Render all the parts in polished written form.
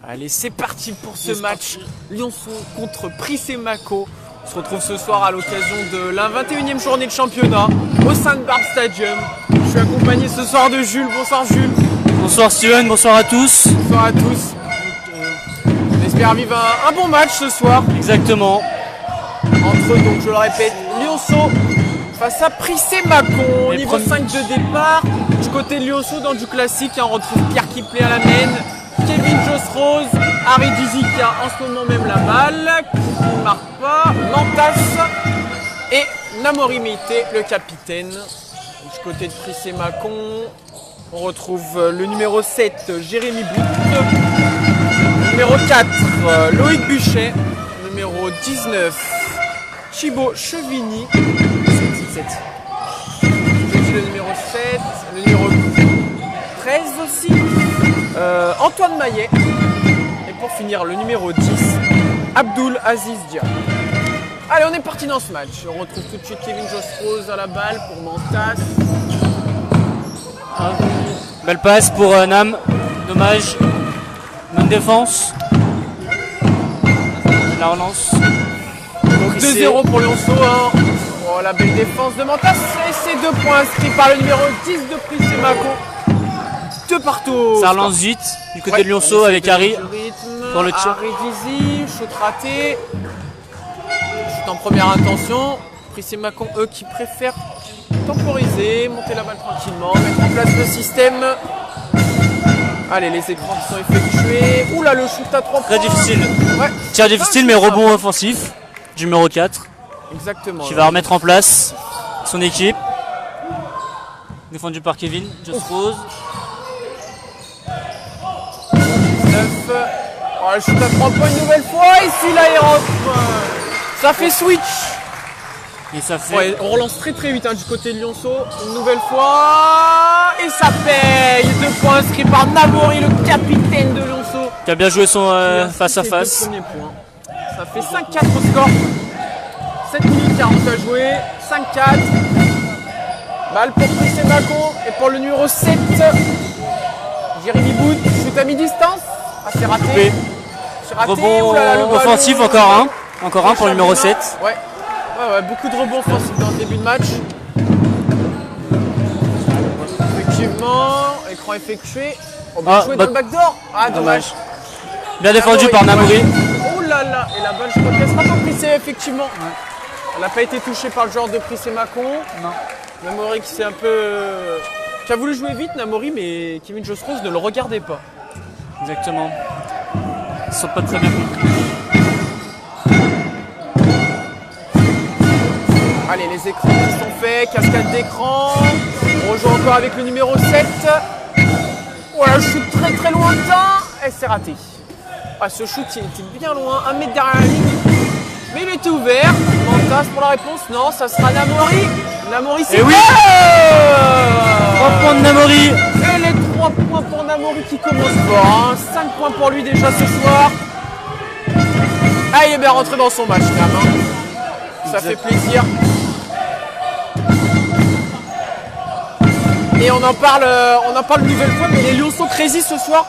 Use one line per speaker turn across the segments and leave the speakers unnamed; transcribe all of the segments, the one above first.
Allez, c'est parti pour ce match. Lionceau contre Prissé-Mako. On se retrouve ce soir à l'occasion de la 21e journée de championnat au Sainte-Barbe Stadium. Je suis accompagné ce soir de Jules. Bonsoir Jules.
Bonsoir Steven, bonsoir à tous.
Bonsoir à tous. On espère vivre un bon match ce soir.
Exactement.
Entre, donc je le répète, Lionceau face à Prissé-Mako. Niveau 5 de départ. Du côté de Lionceau, dans du classique, on retrouve Pierre Kiplé à la main, Kevin Joss-Rose, Harry Dizzy qui a en ce moment même la balle, qui ne marque pas, Mantas et Namori Meite, le capitaine. Du côté de Prissé-Mako, on retrouve le numéro 7, Jérémy Bout, numéro 4, Loïc Buchet, numéro 19, Thibaut Chevigny, le numéro 7, le numéro 13 aussi, Antoine Maillet. Et pour finir, le numéro 10, Abdoul Aziz Dia. Allez, on est parti dans ce match. On retrouve tout de suite Kevin Joss-Rose à la balle pour Mantas.
Belle passe pour Nam. Dommage. Bonne défense. La relance.
2-0 pour Lionceau. Hein. Oh, la belle défense de Mantas. Et c'est 2 points inscrits par le numéro 10 de Prissé-Mako. 2 partout.
Ça relance vite du côté de Lionceau avec Harry.
Pour le tir. Harry Dizzy, shoot raté. Shoot en première intention. Prissé-Mako, eux, qui préfèrent temporiser, monter la balle tranquillement, mettre en place le système. Allez, les écrans qui sont effectués. Oula, le shoot à 3 points.
Très difficile.
Ouais.
Tir difficile, mais rebond offensif du numéro 4.
Exactement.
Qui va remettre en place son équipe. Défendu par Kevin Joss-Rose.
19. Oh, le shoot à 3 points une nouvelle fois. Ici, là, il rentre. Ça fait switch.
Et ça fait...
Ouais, on relance très vite hein, du côté de Lionceau. Une nouvelle fois. Et ça paye. 2 points inscrits par Namori, le capitaine de Lionceau.
Qui a bien joué son face-à-face.
Ça fait 5-4 au score. 7 minutes 40 à jouer. 5-4. Balle pour Prissé-Mako. Et pour le numéro 7, Jérémy Bout. Shoot à mi-distance. Ah, c'est raté.
Oui.
C'est raté.
Rebond
le
offensif, encore un. Encore un pour le numéro 7.
Ouais. Ouais, beaucoup de rebonds offensifs dans le début de match. Effectivement, écran effectué. On va jouer dans le backdoor. Ah, dommage.
Bien défendu par Namori.
Oh là là, et la balle, je crois qu'elle sera pas Prissé, effectivement. Ouais. Elle n'a pas été touchée par le joueur de Prissé-Mako. Non. Namori qui s'est un peu. Qui a voulu jouer vite, Namori, mais Kevin Joss-Rose ne le regardait pas.
Exactement. Ils sont pas très bien compris.
Allez, les écrans qui sont faits, cascade d'écran. On rejoue encore avec le numéro 7. Voilà, shoot très lointain. Et c'est raté. Ah, ce shoot, il était bien loin, 1 mètre derrière la ligne. Mais il était ouvert. Mantas pour la réponse. Non, ça sera Namori. Namori, c'est
3 points de Namori.
Et les 3 points pour Namori qui commence fort. Hein. 5 points pour lui déjà ce soir. Ah, il est bien rentré dans son match quand même. Hein. Ça fait plaisir. Et on en parle une nouvelle fois, mais les Lionceau Crazy ce soir,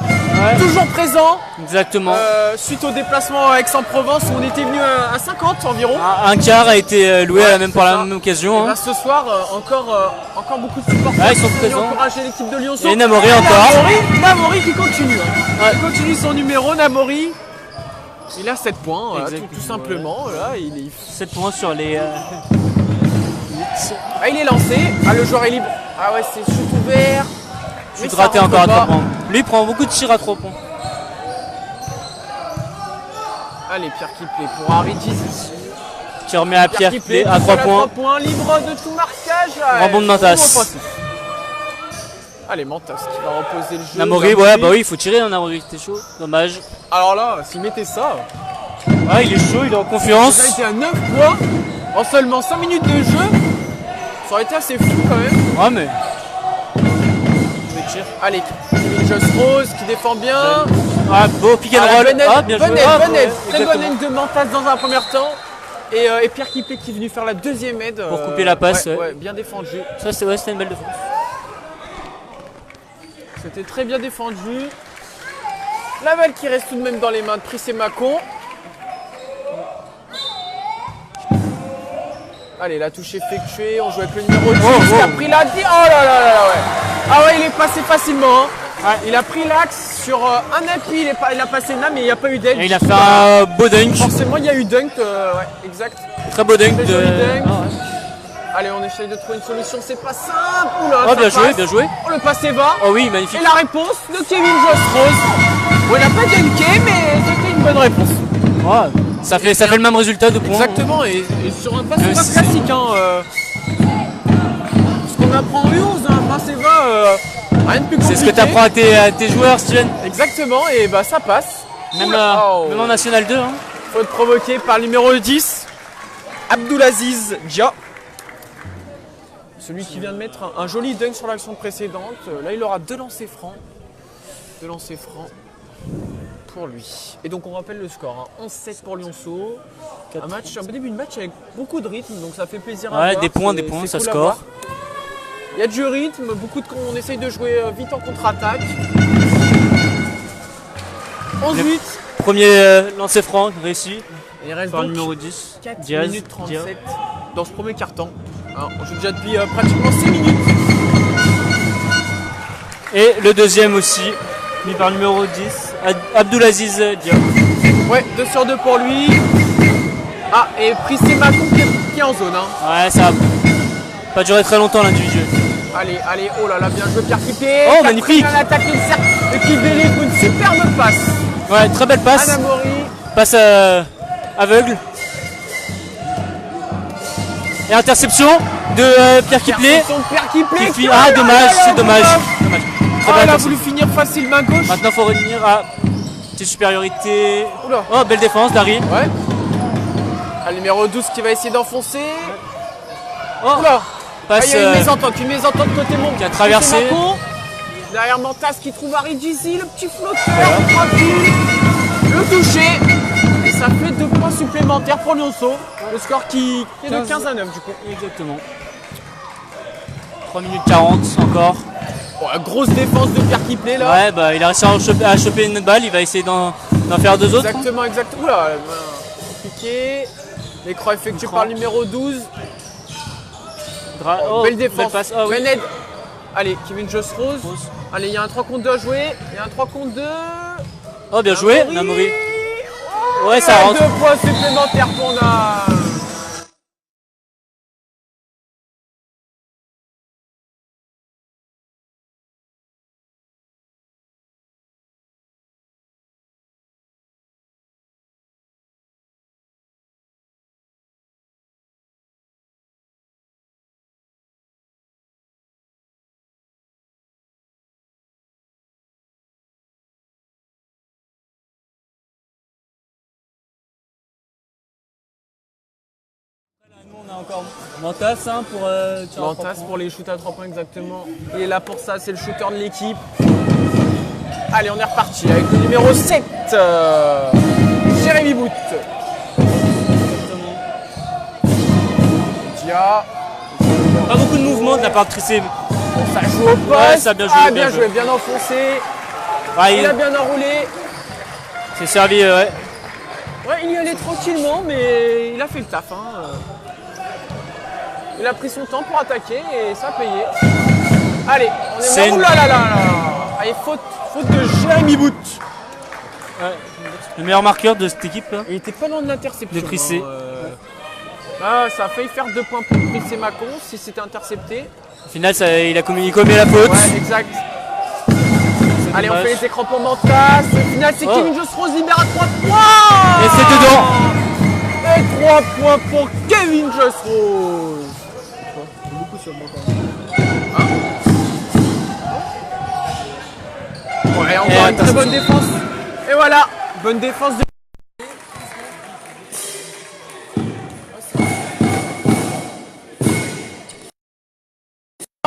toujours présents.
Exactement.
Suite au déplacement à Aix-en-Provence où on était venu à 50 environ.
Un quart a été loué par la même occasion.
Hein. Ce soir, encore beaucoup de supporters
ils sont présents.
Encourager l'équipe de Lionceau.
Et Namori encore.
Namori qui continue. Hein. Il continue son numéro, Namori. Il a 7 points, voilà, tout simplement. Là, il est
7 points sur les...
Ah, il est lancé. Ah, le joueur est libre. Ah ouais, c'est shoot ouvert.
Shoot raté encore à 3 points. Lui, il prend beaucoup de tirs à 3 points.
Allez, Pierre Kiplé pour Harry Dizzy.
Qui remet à Pierre Kiplé à 3 points.
3 points, libre de tout marquage.
Rebond de Mantas.
Allez, Mantas qui va reposer le jeu.
Namori, ouais, bah oui, il faut tirer, hein, Namori, c'était chaud. Dommage.
Alors là, s'il mettait ça.
Ouais, il est chaud, il est en confiance.
Ça a été à 9 points en seulement 5 minutes de jeu. Ça aurait été assez fou quand même.
Ouais, mais.
Allez, Kevin Joss-Rose qui défend bien.
Ah, beau pick and roll.
Bien joué. Très bonne aide de Mantas dans un premier temps. Et Pierre Kiplé qui est venu faire la deuxième aide.
Pour couper la passe.
Ouais, bien défendu.
Ça, c'était une belle défense.
C'était très bien défendu. La balle qui reste tout de même dans les mains de Prissé Macon. Allez, la touche effectuée, on joue avec le numéro 10 qui a pris la... Oh là là là là, ouais. Ah ouais, il est passé facilement. Hein. Ouais. Il a pris l'axe sur un appui, il a passé là, mais il n'y a pas eu dunk.
Et il a fait un beau dunk.
Forcément, il y a eu dunk, ouais, exact.
Très beau dunk.
Très joli dunk. Ah ouais. Allez, on essaye de trouver une solution, c'est pas simple. Oula,
oh, bien joué, bien joué.
Oh, le passé va.
Oh oui, magnifique.
Et la réponse de Kevin Joss-Rose. Bon, il n'a pas dunké, mais c'était une bonne réponse.
Ouais. Ça fait le même résultat de points.
Exactement, et sur un passe classique. Hein, ce qu'on apprend en U11, un passe va, rien de plus compliqué.
C'est ce que tu apprends à tes joueurs, Steven.
Exactement, et bah ça passe.
Même en National 2. Hein.
Faute provoquée par le numéro 10, Abdulaziz Dia. Celui qui vient de mettre un joli dunk sur l'action précédente. Là, il aura 2 lancers francs. 2 lancers francs pour lui. Et donc, on rappelle le score. Hein. 11-7 pour Lionceau. Un début de match avec beaucoup de rythme, donc ça fait plaisir à voir.
Ouais, des points, ça
cool
score.
Il y a du rythme, on essaye de jouer vite en contre-attaque. 11-8.
Premier lancer franc réussi.
Il reste
par
donc
numéro 10.
4
Diaz,
minutes 37 dans ce premier carton. Alors, on joue déjà depuis pratiquement 6 minutes.
Et le deuxième aussi, mis par le numéro 10, Abdulaziz Dia.
Ouais, 2 sur 2 pour lui. Ah, et Prissé Macon qui est en zone. Hein.
Ouais, ça va pas duré très longtemps l'individuel.
Allez, oh là là, bien joué Pierre Kippé.
Oh, magnifique.
Bien attaqué le cercle et qui vélé pour une superbe passe.
Ouais, très belle passe.
Anamori.
Passe aveugle. Et interception de Pierre Kiplé.
Pierre Kiplé.
Ah, dommage, c'est dommage.
Ah, il a voulu finir facile main gauche.
Maintenant, il faut revenir à petite supériorité.
Oula.
Oh, belle défense d'Harry.
Ouais. Ah, le numéro 12 qui va essayer d'enfoncer.
Oh.
Oula.
Passe,
il y a une mésentente côté Mon.
Qui a traversé.
Derrière Mantas qui trouve Harry Dizzy, le petit flotteur. Tranquille. Le toucher. Et ça fait 2 points supplémentaires pour Lionceau. Le score qui est de 15 à 9 du coup.
Exactement. 3 minutes 40 encore.
Oh, grosse défense de Pierre Kiplé là.
Ouais, bah il a réussi à choper une balle, il va essayer d'en faire 2 autres.
Exactement. Oula, compliqué. L'écran effectué par le numéro 12. Belle défense.
Belle passe. Oh, oui.
Bened. Allez, Kevin Joss-Rose. Allez, il y a un 3 contre 2 à jouer. Il y a un 3 contre 2.
Oh, bien joué, Namori. Ouais, ça rentre.
2 points supplémentaires pour Nam.
Nous on a encore Mantas pour
Mantas pour les shoots à 3 points exactement. Il est là pour ça, c'est le shooter de l'équipe. Allez, on est reparti avec le numéro 7, Jérémy Bout. Dia.
Pas beaucoup de mouvements de la part de Trissé.
Ça joue au poste.
Ouais, ça a bien joué.
Ah, bien joué, bien enfoncé.
Ouais,
il a bien enroulé.
C'est servi, ouais.
Ouais, il y allait tranquillement, mais il a fait le taf. Hein. Il a pris son temps pour attaquer et ça a payé. Allez, on est là. Là là. Allez, faute de Jérémy Bout.
Ouais. Le meilleur marqueur de cette équipe. Là.
Il était pas loin de l'interception.
De Prissé.
Ah, ça a failli faire 2 points pour Prissé Macon si c'était intercepté.
Au final, il a commis la faute.
Ouais, exact. Allez, on fait les écrans pour Mantas. Au final, c'est Kevin Joss-Rose libère à 3 points.
Et c'est dedans.
Et 3 points pour Kevin Joss-Rose. Beaucoup sur le banc quand même. Ouais, encore une très bonne défense. Et voilà, bonne défense de...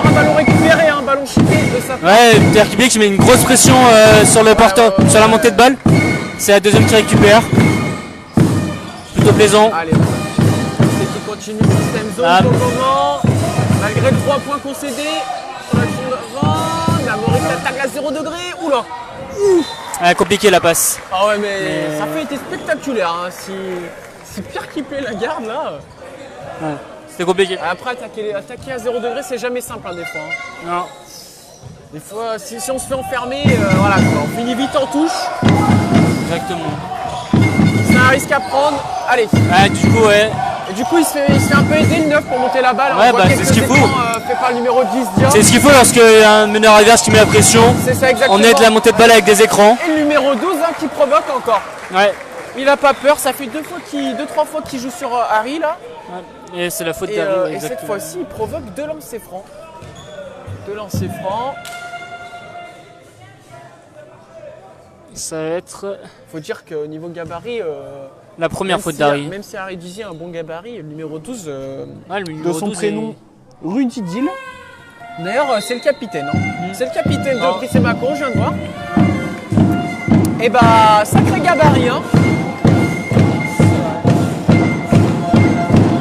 Un ballon récupéré, un ballon chuté de sa part.
Ouais, Pierre Kiplé qui met une grosse pression sur le porteur, sur la montée de balle. C'est la deuxième qui récupère. Plutôt plaisant.
Allez, c'est qui continue le système zone pour le moment. Malgré 3 points concédés sur l'action d'avant. Namori qui attaque à 0 degré. Oula.
Compliqué la passe.
Ah ouais, mais ça fait été spectaculaire. Hein. Si Pierre Kiplé la garde là.
Ouais. C'était compliqué.
Après, attaquer à 0 degré, c'est jamais simple hein, des fois. Hein.
Non.
Des fois, si on se fait enfermer, voilà, quoi, on finit vite en touche.
Exactement.
C'est un risque à prendre. Allez.
Du coup, ouais.
Et du coup, il se fait un peu aider le 9 pour monter la balle.
Ouais, c'est ce qu'il faut.
Fait par le numéro 10, Dia.
C'est ce qu'il faut lorsqu'il y a un meneur adverse qui met la pression.
C'est ça, exactement.
On aide la montée de balle avec des écrans.
Et le numéro 12 hein, qui provoque encore.
Ouais.
Il a pas peur, ça fait 2-3 fois qu'il joue sur Harry là.
Ouais. Et c'est la faute d'Harry.
Et cette fois-ci, il provoque 2 lancers francs. 2 lancers francs.
Ça va être.
Faut dire qu'au niveau gabarit.
La première faute d'Harry.
Même si Harry Dizier a un bon gabarit, le numéro 12,
le numéro
de son
12
prénom, Rudy Dill. D'ailleurs, c'est le capitaine. Hein. C'est le capitaine de Prissé Macon, je viens de voir. Et bah, sacré gabarit. Hein.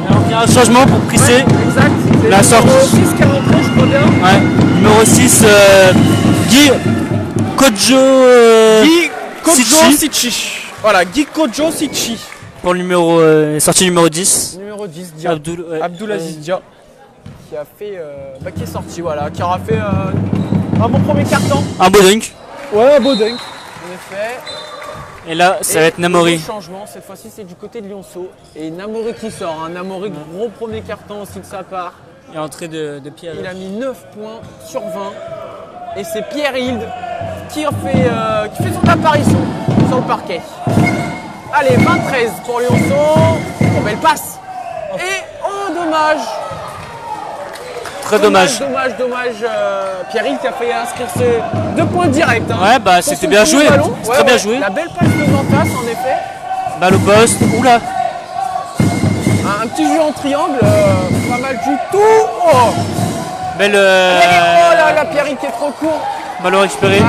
Alors, il y a un changement pour Prissé.
Ouais, exact. C'est
la sortie.
Numéro 6 qui est rentré, je crois bien.
Ouais. Numéro 6, Guy Kojo
Sicci. Voilà, Guy Kojo Sicci.
Pour le numéro sortie numéro 10.
Numéro 10, Dia. Abdoulaziz Dia. Qui a fait. Qui est sorti, voilà. Qui aura fait un bon premier carton.
Un beau dunk.
Ouais, un beau dunk. En effet.
Et là, ça va être Namori.
Changement, cette fois-ci, c'est du côté de Lionceau. Et Namori qui sort. Hein. Namori, gros premier carton aussi de sa part.
Et entrée de Pierre.
Il a mis 9 points sur 20. Et c'est Pierre Hilde qui fait son apparition sur le parquet. Allez, 20-13 pour Lionceau. Oh, belle passe. Et oh, dommage.
Très dommage.
Dommage. Pierre Hilde qui a fait inscrire ses 2 points directs. Hein.
Ouais, bah c'était bien joué. C'est très bien joué.
La belle passe de Nantas, en effet.
Balle au poste. Oula.
Un petit jeu en triangle, pas mal du tout. Oh,
belle.
Oh là là, Pierre Hilde qui est trop court.
Ballon récupéré.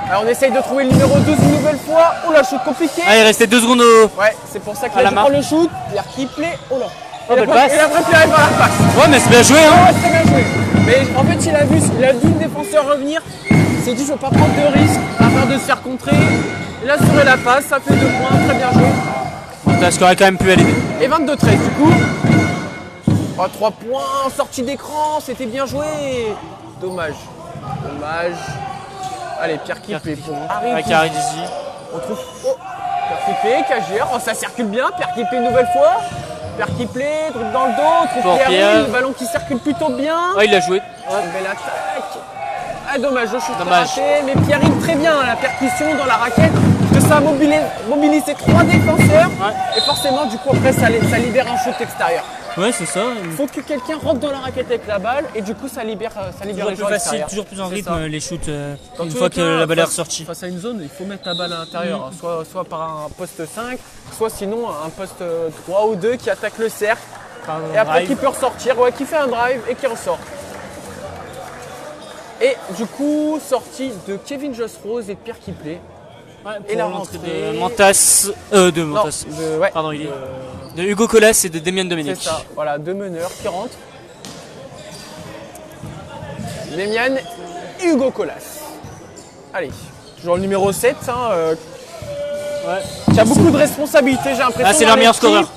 Alors on essaye de trouver le numéro 12 une nouvelle fois. Oh là, shoot compliqué.
Ah, il restait 2 secondes au.
Ouais, c'est pour ça qu'il a prend le shoot. Pierre Kiplé. Oh là.
Il a
préparé par la passe.
Ouais, mais c'est bien joué, hein.
Ouais, c'est bien joué. Mais en fait, il a vu le défenseur revenir. Il s'est dit, je ne veux pas prendre de risque afin de se faire contrer. Il a assuré la passe, ça fait 2 points, très bien joué.
Parce qu'on aurait quand même pu aller.
Et 22-13 du coup. Oh, 3 points, sortie d'écran, c'était bien joué. Dommage. Allez, Pierre Kiplé pour
Harry Dizier.
On trouve Pierre Kiplé, Cagère. Oh, ça circule bien. Pierre Kiplé une nouvelle fois. Pierre Kiplé, dribble dans le dos, trouve Pierre, le ballon qui circule plutôt bien.
Ouais, il a joué.
Belle attaque. Ah, dommage, je suis raté. Mais Pierre très bien, la percussion dans la raquette. Que ça a mobilisé 3 défenseurs. Ouais. Et forcément, du coup, après, ça libère un shoot extérieur.
Ouais, c'est ça.
Il faut que quelqu'un rentre dans la raquette avec la balle et du coup, ça libère les joueurs extérieurs.
Toujours plus en rythme les shoots une fois que la balle est ressortie.
Face à une zone, il faut mettre la balle à l'intérieur, soit par un poste 5, soit sinon un poste 3 ou 2 qui attaque le cercle. Et après qui peut ressortir, qui fait un drive et qui ressort. Et du coup, sortie de Kevin Joss-Rose et de Pierre Kiplé.
Ouais, et la rentrée de Mantas. Pardon, il est. De Hugo Colas et de Damien Dominique.
C'est ça, voilà, 2 meneurs qui rentrent. Damien et Hugo Colas. Allez, toujours le numéro 7, qui a beaucoup de responsabilités, j'ai l'impression.
Ah, c'est leur meilleur scoreur.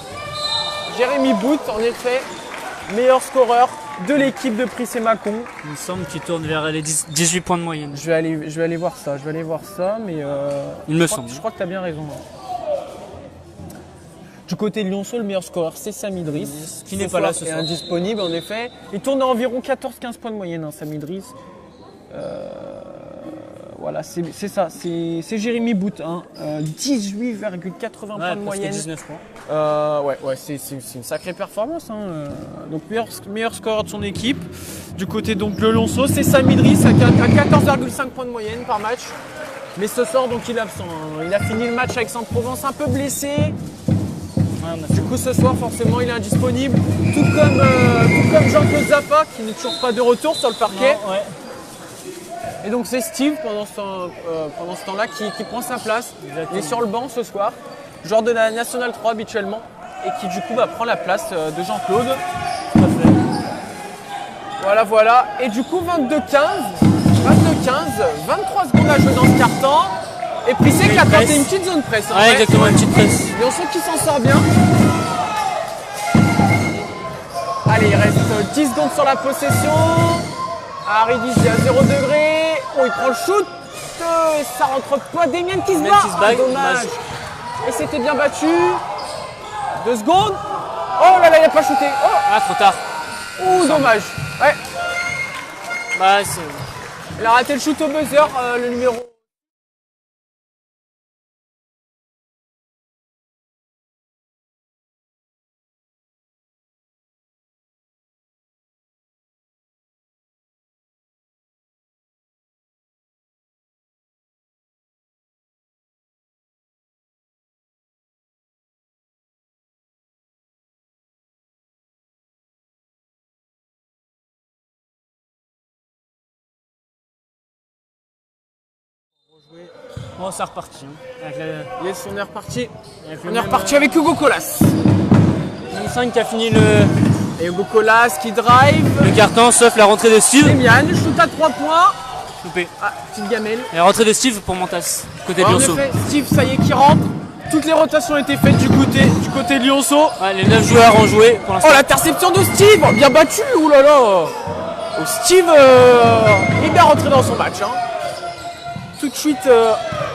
Jérémy Bout, en effet, meilleur scoreur de l'équipe de Prissé Macon.
Il me semble qu'il tourne vers les 18 points de moyenne.
Je vais aller voir ça, mais
il me semble.
Je crois que tu as bien raison. Du côté de Lionceau, le meilleur scoreur, c'est Sam Idriss,
qui n'est pas là ce soir.
Indisponible, en effet. Il tourne à environ 14-15 points de moyenne, Sam Idriss. Voilà, c'est ça, c'est Jérémy Bout, 18,80 points de moyenne.
19 points.
C'est une sacrée performance. Donc meilleur scoreur de son équipe. Du côté donc le Lionceau, c'est Sam Idriss à 14,5 points de moyenne par match. Mais ce soir donc il est absent. Il a fini le match avec Aix-en-Provence un peu blessé. Du coup ce soir forcément il est indisponible. Tout comme Jean-Claude Zappa qui n'est toujours pas de retour sur le parquet.
Non, ouais.
Et donc c'est Steve pendant ce temps-là qui prend sa place. Exactement. Il est sur le banc ce soir, joueur de la Nationale 3 habituellement, et qui du coup prend la place de Jean-Claude. Voilà. Et du coup 22-15 15, 23 secondes à jouer dans ce quart-temps. Et Prissé qui a tenté une petite zone presse.
Ouais, exactement, une petite presse.
Lionceau qui s'en sort bien. Allez, il reste 10 secondes sur la possession. Aridis est à 0 degré. Oh, il prend le shoot. Et ça rentre pas. Damien qui se bat. Ah, dommage. Et c'était bien battu. 2 secondes. Oh là là, il n'a pas shooté. Oh.
Ah, trop tard.
Ouh, dommage. Ouais.
Bah,
il a raté le shoot au buzzer, le numéro.
Bon, c'est reparti. Hein.
Yes, on est reparti. On est reparti avec Hugo Colas.
25 qui a fini le
Et Hugo Colas qui drive.
carton, sauf la rentrée de Steve.
Demian, shoot à 3 points.
Loupé.
Ah, petite gamelle.
Et la rentrée de Steve pour Montas, côté
En
Lionceau.
effet, Steve, ça y est, qui rentre. Toutes les rotations ont été faites du côté de Lionceau.
Ouais, les 9 joueurs ont joué pour l'instant.
Oh, l'interception de Steve, bien battu, oulala. Oh, Steve, il est bien rentré dans son match. Hein. Tout de suite,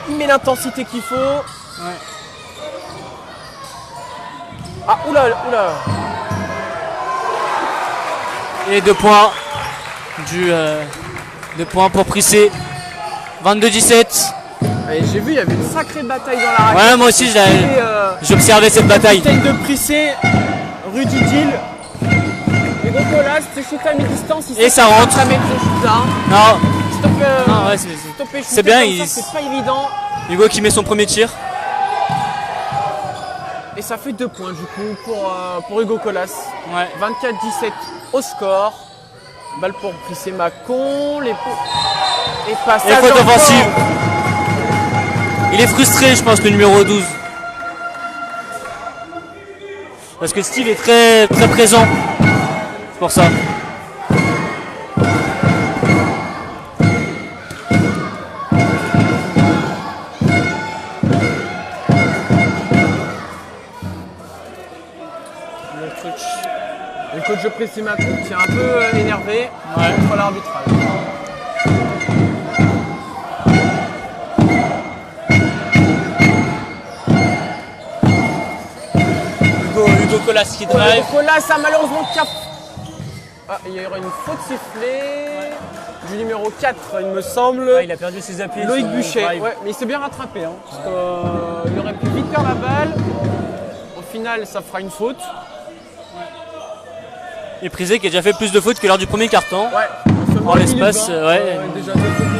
il met l'intensité qu'il faut.
Ouais.
Ah, oula.
Et 2 points. 2 points pour Prissé. 22-17.
Et j'ai vu, il y avait une sacrée bataille dans la raquette.
Ouais, moi aussi, j'observais cette bataille.
Capitaine de Prissé, Rudy Dill. Hugo Colas, c'est shoot à mi-distance.
Et ça rentre.
Ça met son shoot là.
Non,
Non,
ouais, c'est bien.
C'est pas évident.
Hugo qui met son premier tir.
Et ça fait 2 points du coup pour Hugo Colas.
Ouais.
24-17 au score. Balle pour Prissé Macon. Et passage.
Et faute
encore.
offensive. Il est frustré, je pense, le numéro 12. Parce que Steve est très, très présent. C'est pour ça.
Le coach de Prissé Macon qui est un peu énervé contre l'arbitrage.
Hugo Colas qui drive.
Hugo Colas a malheureusement cap. Ah, il y aura une faute sifflée du numéro 4, il me semble.
Il a perdu ses appuis.
Loïc Buchet. Ouais, mais il s'est bien rattrapé. Hein, parce qu'il aurait pu vite perdre la balle. Au final, ça fera une faute.
Et Prissé qui a déjà fait plus de fautes que lors du premier carton.
Ouais.
En l'espace,
déjà 2 fautes.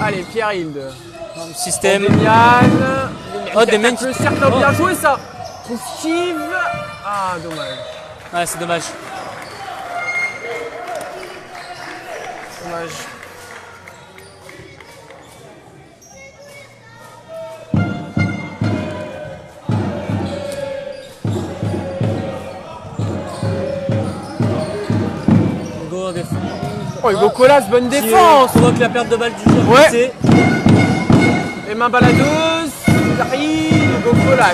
Allez, Pierre Hilde.
Système.
Demian.
Oh, Demian.
Le cercle a bien joué ça. Pour Steve. Ah, dommage.
Ouais, c'est dommage.
Dommage.
Hugo défense.
Oh, Hugo Colas, bonne défense.
On voit que la perte de balle du joueur.
Ouais. Les mains baladeuses. Hugo Colas.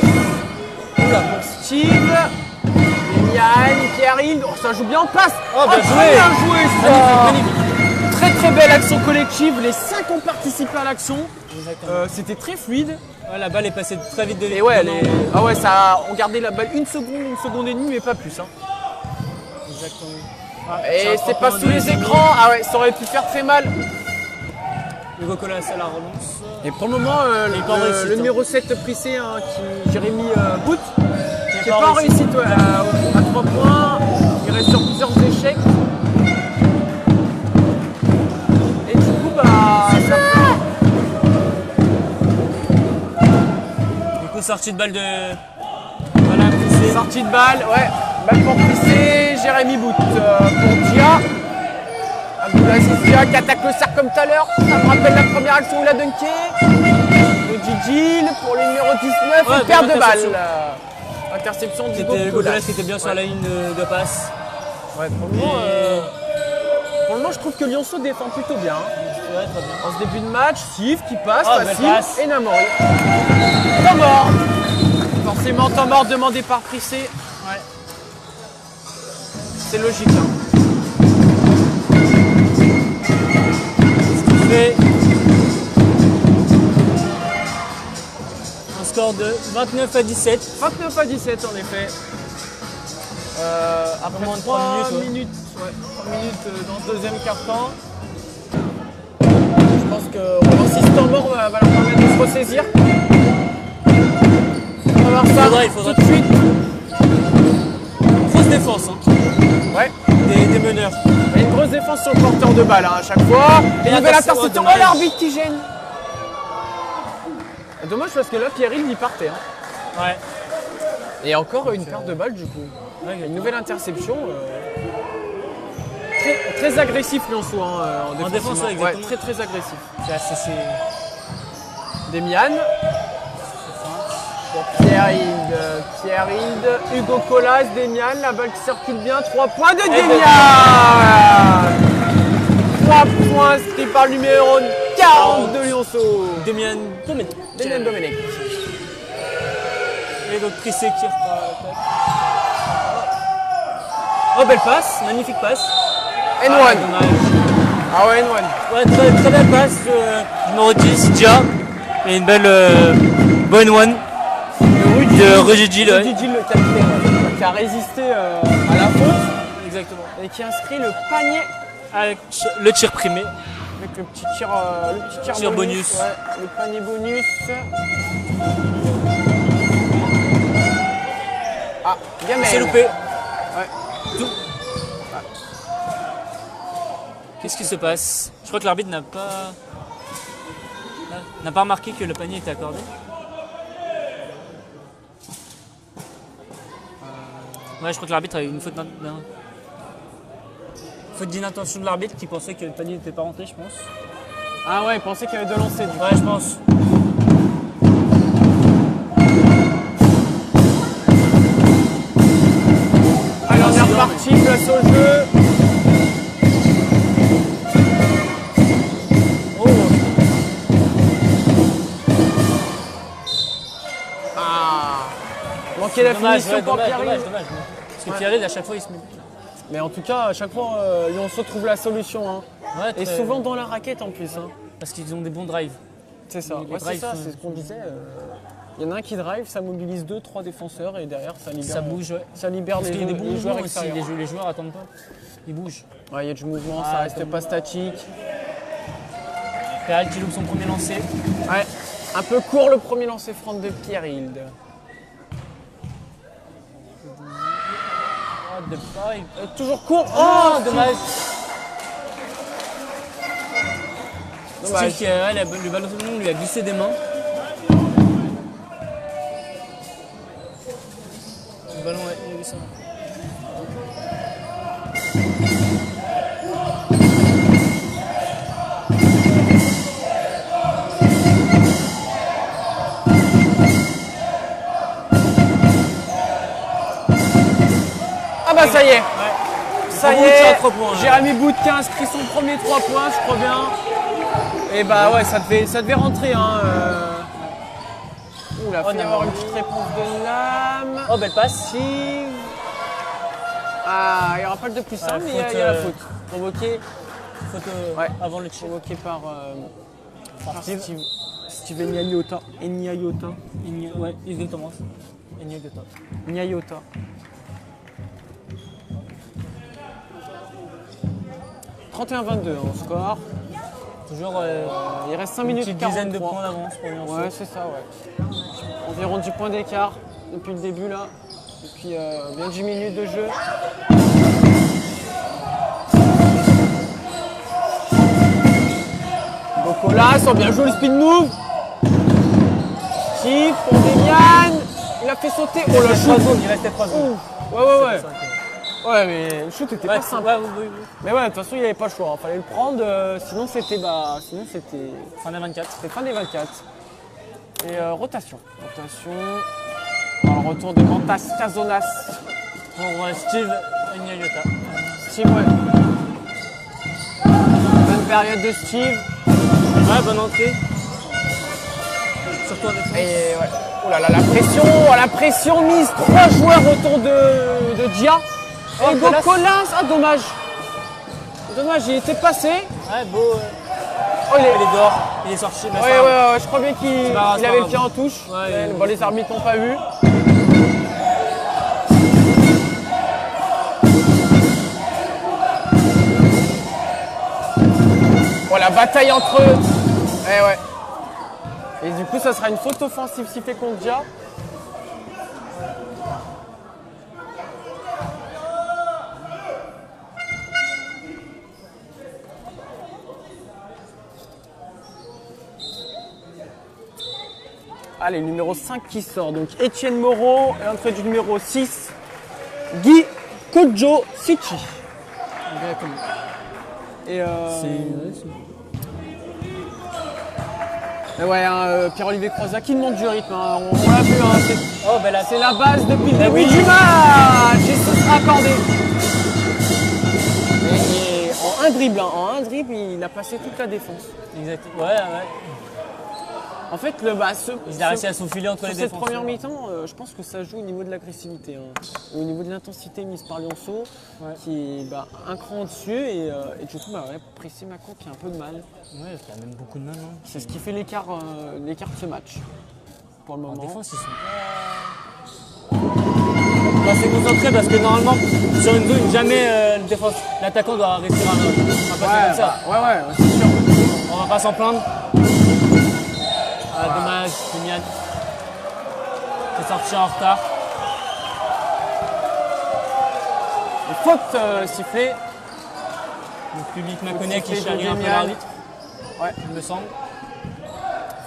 Oula, pour Steve. Demian, Pierre Hilde. Oh, ça joue bien en passe.
Oh, bien joué.
Bien joué ça.
Magnifique.
Très très belle action collective. Les 5 ont participé à l'action. C'était très fluide.
Ouais, la balle est passée très vite de
Et ouais, ah ouais, on gardait la balle une seconde et demie, mais pas plus. Hein.
Exactement.
Et c'est pas sous les écrans. Ah ouais, ça aurait pu faire très mal.
Hugo Colas à la relance.
Et pour le moment, le numéro 7 Prissé, hein, Jérémy Bout, qui n'est pas en réussite à 3 points. Il reste sur plusieurs échecs. Et du coup, ça
Du coup, sortie de balle de.
Voilà, Prissé. Sortie de balle, ouais. Balle pour Prissé, Jérémy Bout pour Dia. Abdoulaziz Dia qui attaque le cercle comme tout à l'heure. Ça me rappelle la première action où il a dunké. Rudy Dill pour le numéro 19,
Ouais,
une perte de balle.
Interception.
Interception du
Hugo Colas qui était bien sur la ligne de passe.
Ouais, pour le moment, Pour le moment, je trouve que Lionceau défend plutôt bien.
Ouais, très bien.
En ce début de match, Sif qui passe,
Oh, belle
facile,
passe.
et Namori. Temps mort. Forcément, temps mort demandé par Prissé.
Ouais.
C'est logique. Hein.
Ce qui fait un score de 29 à 17.
29 à 17 en effet. Après
moins de
3
3 minutes,
minutes, ouais, 3 minutes dans ce deuxième quart-temps. Je pense que Roland temps mort va leur permettre de se ressaisir. On va voir ça
Il faudra
tout de suite.
Grosse défense, hein.
Ouais.
Des meneurs.
Il y a une grosse défense sur le porteur de balle hein, à chaque fois. Et nouvelle interception. Oh,
dommage.
l'arbitre qui gêne. Dommage parce que là, Pierre-Yves y partait. Hein.
Ouais.
Et encore une perte de balle du coup.
Ouais,
Une nouvelle interception. Très agressif Lionceau hein, en défense.
ouais,
Ouais,
exactement.
très agressif.
C'est assez.
Demian. Pour Pierre-Hilde, Hugo Colas, Demian, la balle qui circule bien, 3 points de Demian. 3 points inscrits par le numéro 40 de Lionceau.
Demian Domenech.
Demian Domenech.
Et donc Prissé qui repart. Oh, belle passe, magnifique passe.
N1.
Dommage.
Ah ouais, N1.
Ouais, très belle passe. Numéro 10, Dia. Et une belle bonne one. De Rugidil.
Rugidil, le capitaine, qui a résisté à la faute
Exactement.
et qui inscrit le panier
Avec le tir primé.
avec le petit tir,
Tir bonus.
Ouais, le panier bonus. Ah, Gamel.
C'est loupé.
Ouais.
Tout. Qu'est-ce qui se passe? Je crois que l'arbitre n'a pas remarqué que le panier était accordé. Ouais, je crois que l'arbitre a eu une faute d'inattention de l'arbitre qui pensait que le panier n'était pas rentré, je pense.
Ah ouais, il pensait qu'il y avait deux lancers du coup.
Ouais, je pense.
Allez, on est reparti, place au jeu.
Oh.
Ah, manquait la finition pour Pierre-Yves.
dommage. Parce que Pierre-Yves, à chaque fois, il se met.
Mais en tout cas, à chaque fois, Lionceau trouve la solution. Hein.
Ouais,
Et souvent dans la raquette en plus. Hein.
Parce qu'ils ont des bons drives.
C'est ça,
Les
ouais, c'est
drives
ça,
sont-
c'est ce qu'on disait. Il y en a un qui drive, ça mobilise 2-3 défenseurs et derrière ça libère,
Ça bouge, ouais.
ça libère
Parce
les,
qu'il y a des bons
les joueurs
mouvements aussi,
extérieurs.
les joueurs attendent pas. Ils bougent.
Ouais, il y a du mouvement,
Ah,
ça reste
comme-
pas statique.
Pierre qui loupe son premier lancer.
Ouais, un peu court le premier lancer franc de Pierre-Hilde.
Ah, de pareil.
Toujours court.
Oh,
Oh,
dommage.
Dommage.
Steve qui le ballon lui a glissé des mains. Le ballon, ouais, il a vu ça.
Ah bah ça y est. Ça y
Boutkin
est.
à 3 points,
Jérémy Boutkin inscrit son premier 3 points, je crois bien. Et bah ouais, ça devait rentrer. Hein, Ouh, là, il y avoir une petite réponse de Lame.
Oh, belle passe.
Ah, il n'y aura pas le 2 plus 1, mais il y a la faute. Provoquée
Faute avant le tir.
provoquée par Steve Nyayota.
Ouais, exactement.
Nyayota. « 31-22 en score.
Toujours
Il reste 5
une
minutes
petite
43.
dizaine de points d'avance pour Lionceau.
Ouais, c'est ça, ouais. Environ 10 points d'écart depuis le début, là. Depuis bien 10 minutes de jeu. Bocolas, sans bien jouer le speed move. Chiffre pour Demian. Il a fait sauter. Oh la shoot.
Il restait 3 secondes.
Ouais. Ouais, mais le shoot était pas simple.
Oui.
Mais ouais, de toute façon, il n'y avait pas le choix. Il fallait le prendre, sinon c'était
Fin des 24.
fin des 24. Et rotation. Alors, retour de Mantas Cazonas.
Pour Steve Nyayota.
Steve, ouais. période de Steve.
Ouais, bonne entrée. Surtout en défense.
Et ouais. Oh là là, la pression mise. 3 joueurs autour de Dia. Et Gokolas. Ah, dommage. Dommage, il était passé.
Ouais, beau.
Oh, il est
dehors. Il est sorti.
Ouais, je crois bien qu'il avait le pied en touche.
Ouais,
bon, les arbitres n'ont pas vu. Bon, la bataille entre eux. Ouais. Et du coup, ça sera une faute offensive sifflée contre Dia. Allez, numéro 5 qui sort. Donc Etienne Moreau et l'entrée du numéro 6, Guy Kojo Sichi. Et Pierre-Olivier Croizat qui demande du rythme. Hein. On l'a vu, hein, c'est la base depuis le début du match. Et ce sera accordé. Et en un dribble, il a passé toute la défense.
Exactement. Ouais.
En fait,
il a réussi à s'enfiler entre les défenses.
Cette première mi-temps, je pense que ça joue au niveau de l'agressivité, hein. Au niveau de l'intensité mise par Lionceau, qui est un cran au-dessus et du coup, presser Mâcon qui a un peu de mal.
Ouais, il a même beaucoup de mal. Hein.
C'est ce qui fait l'écart de ce match pour le moment.
En défense, ils sont pas assez concentrés parce que normalement, sur une zone, jamais l'attaquant doit réussir à passer comme ça.
Ouais, c'est sûr.
On va pas s'en plaindre. Dommage, Demian. C'est sorti en retard.
Et faute sifflée.
Le public Mâconnais qui charrie un peu l'arbitre.
Ouais,
il me semble.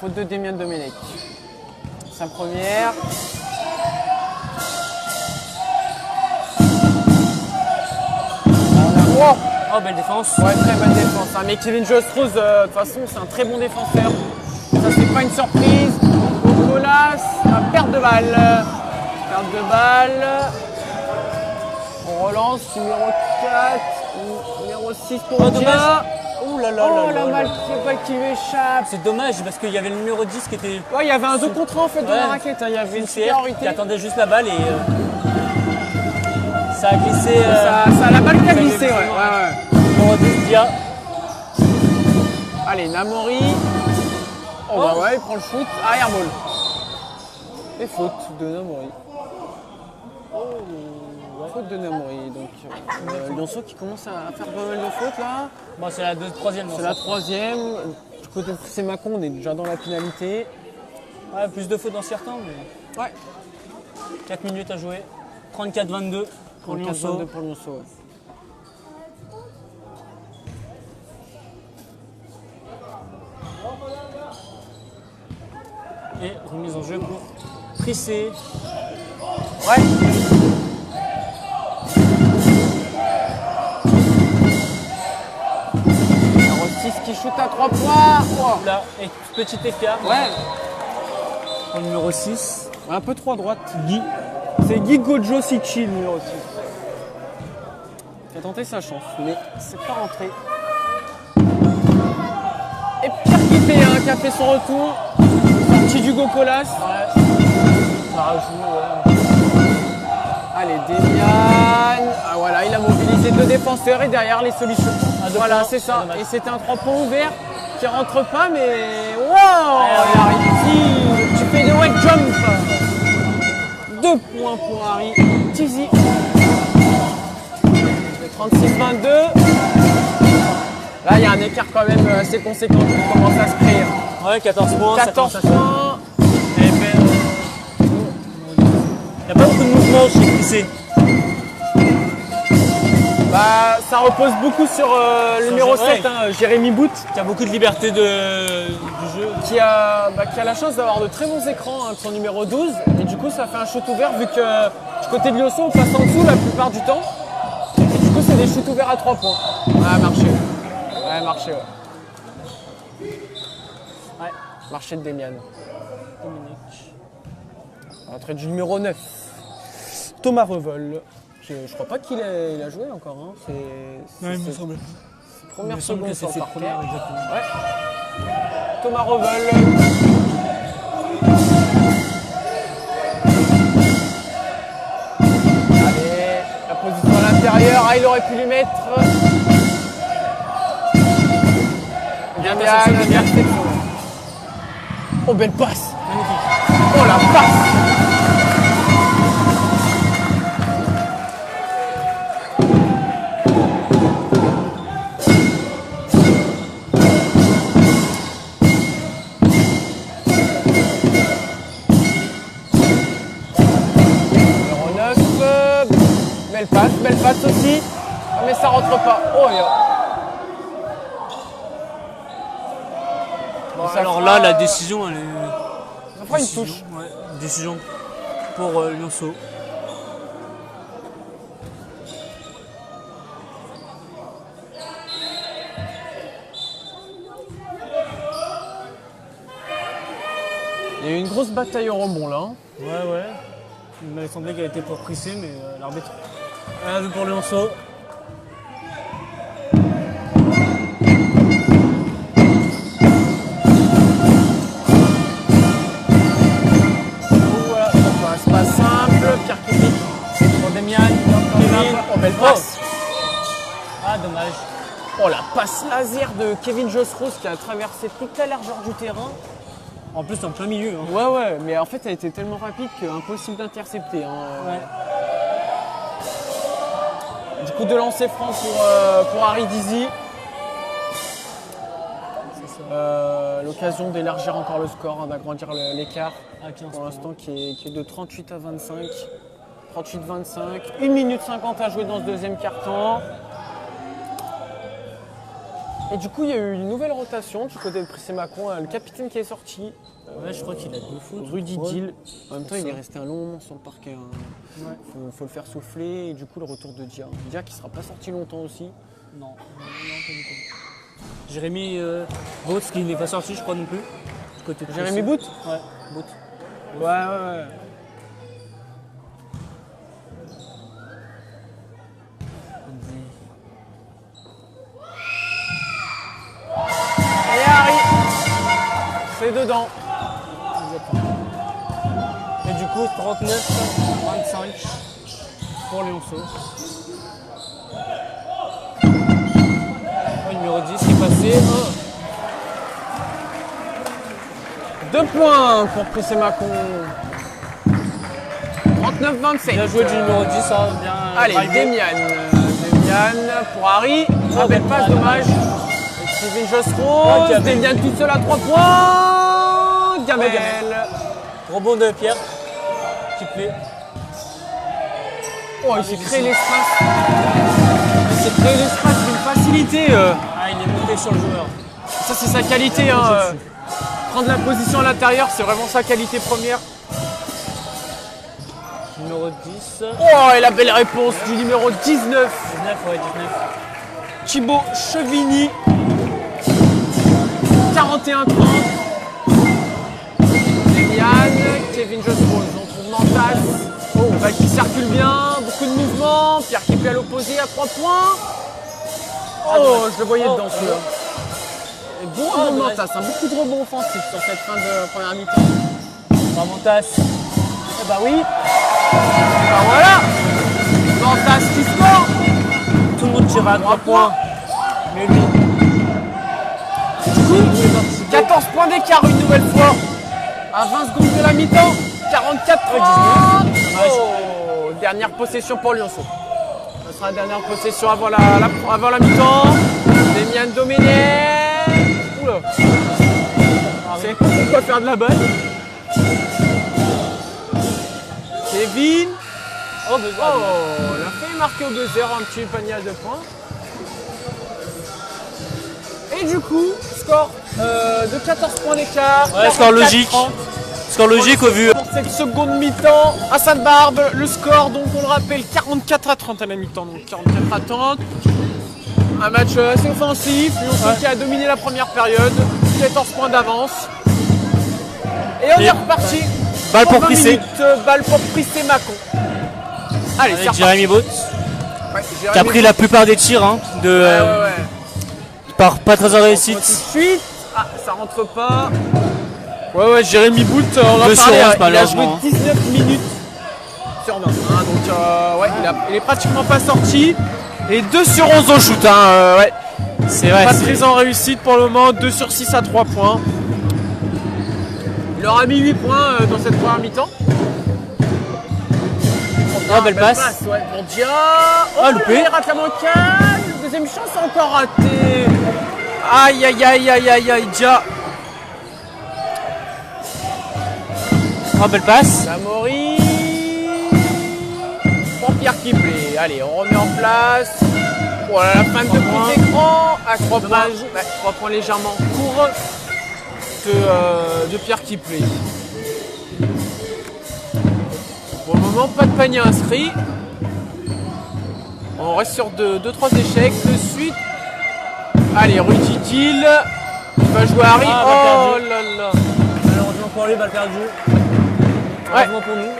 Faute de Demian Domenech. Sa première.
Oh, belle défense.
Ouais, très bonne défense. Hein. Mais Kevin Jostrose, de toute façon, c'est un très bon défenseur. Ça, c'est pas une surprise. Gokolas, perte de balle. On relance, numéro 4, numéro 6 pour Dia.
Oh là là.
Oh la balle qui m'échappe.
C'est dommage parce qu'il y avait le numéro 10 qui était.
Ouais, il y avait un 2 contre 1 en fait dans la raquette. Hein. Il y avait une supériorité.
Qui attendait juste la balle et ça a glissé.
Ça a la balle qui a glissé, ouais.
Numéro 10, Dia.
Allez, Namori. Oh bah ouais, il prend le shoot. Airball. Et faute de Namori. Faute de Namori. Donc Lionceau qui commence à faire pas mal de fautes là.
Bon, c'est la troisième.
C'est la troisième. Du côté de c'est Mâcon, on est déjà dans la finalité.
Ouais, plus de fautes dans certains, mais.
Ouais.
4 minutes à jouer. 34-22 pour Lionceau.
Ouais.
Et remise en jeu pour Trissé.
Ouais. Numéro 6 qui shoot à 3 points. Oh.
Là, et petit écart.
Ouais.
Pour le numéro 6.
Un peu trop à droite. Guy. C'est Guy Gojo Sichi, le numéro 6. Il a tenté sa chance, mais c'est pas rentré. Et Pierre Guipé qui a fait son retour. Sorti du Gokolas.
Ouais. Ça rajoute, ouais.
Allez, Demian. Ah voilà, il a mobilisé 2 défenseurs et derrière les solutions. Voilà, c'est ça. Et c'était un 3 points ouvert qui rentre pas, mais wow, il arrive. Tu fais de wet jump. 2 points pour Harry Tizi. 36-22. Là, il y a un écart quand même assez conséquent qui commence à se créer.
Ouais, 14 points.
14 points.
Il n'y a pas beaucoup de mouvement chez Trissé.
Ça repose beaucoup sur le numéro 7, Jérémy Bout.
Qui a beaucoup de liberté du jeu.
Qui a la chance d'avoir de très bons écrans de son numéro 12. Et du coup, ça fait un shoot ouvert vu que du côté de Lionceau, on passe en dessous la plupart du temps. Et du coup, c'est des shoots ouverts à 3 points. Marché. Ouais, marché de Demian. Dominique. Entrée du numéro 9. Thomas Revol. Je crois pas qu'il a joué encore. Hein.
Il me semble.
Première
Il me semble
seconde
que
sur
c'est
le
ses
parquet.
premières, exactement.
Ouais. Thomas Revel. Allez, la position à l'intérieur. Ah, il aurait pu lui mettre. Bien, bien. Oh, belle passe.
Magnifique.
Oh, la passe. Belle passe aussi. Ah, mais ça rentre pas. Oh,
Bon, alors là, la décision, elle est.
Ça fera une touche.
Ouais, décision pour Lionceau.
Il y a eu une grosse bataille au rebond là.
Ouais. Il m'avait semblé qu'elle était pour Prissé, mais l'arbitre a vu pour Lionceau.
Voilà, c'est pas simple. Pierre Kipik
Pour Demian,
Kevin. Oh, belle passe.
Ah, dommage.
Oh, la passe laser de Kevin Josrose qui a traversé toute la largeur du terrain.
En plus, en plein milieu. Hein.
Ouais, mais en fait, elle était tellement rapide qu'impossible d'intercepter. Hein.
Ouais.
Du coup, de lancer franc pour Harry Dizzy. L'occasion d'élargir encore le score, hein, d'agrandir l'écart
À 15
pour l'instant qui est de 38 à 25. 38-25. 1 minute 50 à jouer dans ce deuxième quart-temps. Et du coup, il y a eu une nouvelle rotation du côté de Prissé-Mâcon. Le capitaine qui est sorti.
Ouais, je crois qu'il a 2 fautes.
Rudy
Ouais.
Dill. En même temps, il est resté un long moment sur le parquet. Hein.
Ouais.
Faut le faire souffler. Et du coup, le retour de Dia. Dia qui ne sera pas sorti longtemps aussi.
Non, pas du tout. Jérémy Boots qui n'est pas sorti, je crois non plus. Du côté de
Jérémy
Prissé.
Boot.
Ouais, Boots.
Ouais. Et Harry, c'est dedans.
Et du coup, 39-25 pour Lionceau. Oh, numéro 10 qui est passé. Oh.
2 points pour Prissé-Mâcon. 39-27.
Bien joué du numéro 10, ça bien.
Allez,
drivé.
Demian pour Harry. Ah, belle passe, dommage. Et Kevin Josrose.
Gamel.
Demian tout seul à 3 points. Gamel.
Rebond de Pierre qui plaît.
Oh, il s'est créé l'espace. Il s'est créé l'espace d'une facilité.
Ah, il est monté sur le joueur.
Ça, c'est sa qualité. Hein. Prendre la position à l'intérieur, c'est vraiment sa qualité première.
Numéro 10.
Oh, et la belle réponse du numéro 19.
19, ouais, 19.
Thibaut Chevigny. 41-30. Demian, Kevin Josrose, on trouve Mantas. Oh, balle qui circule bien, beaucoup de mouvements. Pierre qui peut à l'opposé à 3 points. Oh, je le voyais dedans celui-là. Et bon rebond de Mantas, hein, beaucoup de rebonds offensifs sur cette fin de première mi-temps.
Ramontas.
Eh bah oui. Bah voilà. Mantas qui score.
Tout le monde tire à 3 points. Mais lui.
Du coup, 14 points d'écart une nouvelle fois. À 20 secondes de la mi-temps. 44-30. Oh, dernière possession pour Lionceau. Ce sera la dernière possession avant la mi-temps. Demian Domenech. Oula. C'est quoi faire de la balle. Kevin. Oh, il a failli marquer au buzzer un petit panier à 2 points. Et du coup, score de 14 points d'écart.
Ouais, score logique. Score logique au vu.
Pour cette seconde mi-temps, à Sainte-Barbe, le score, donc on le rappelle, 44-30 à la mi-temps, donc 44-30. Un match assez offensif, Lionceau qui a dominé la première période, 14 points d'avance. Et on est reparti.
Balle pour
20
Prissé.
minutes, balle pour Prissé-Mâcon. Allez, c'est
Avec
reparti.
Jérémy Boots.
Ouais,
Qui a pris la plupart des tirs hein, de,
Ouais.
part pas très en réussite.
Tout de suite. Ah, ça rentre pas. Ouais, Jérémy Boult, on en
2 sur
parlait,
11,
il a joué
malheureusement.
19 minutes sur 20. Hein, donc, ouais, il est pratiquement pas sorti. Et 2 sur 11 au shoot. Hein, ouais.
C'est vrai.
Pas très en réussite pour le moment. 2 sur 6 à 3 points. Il aura mis 8 points dans cette première mi-temps.
Ah, belle passe.
Ouais, pour Dia.
Ah, loupé.
Il rate la manquade. Deuxième chance, encore raté. Aïe, Dia.
Oh, belle passe.
Samori. Pour Pierre Kiplé. Allez, on remet en place. Voilà, la fin de petit écran. À 3 points. Ouais, 3 points légèrement court de Pierre Kiplé. Pour le moment, pas de panier inscrit. On reste sur 2-3 échecs de suite. Allez, Rudy Dill. Il va jouer Harry. Oh là là.
Malheureusement pour lui, balle perdue. Heureusement pour nous.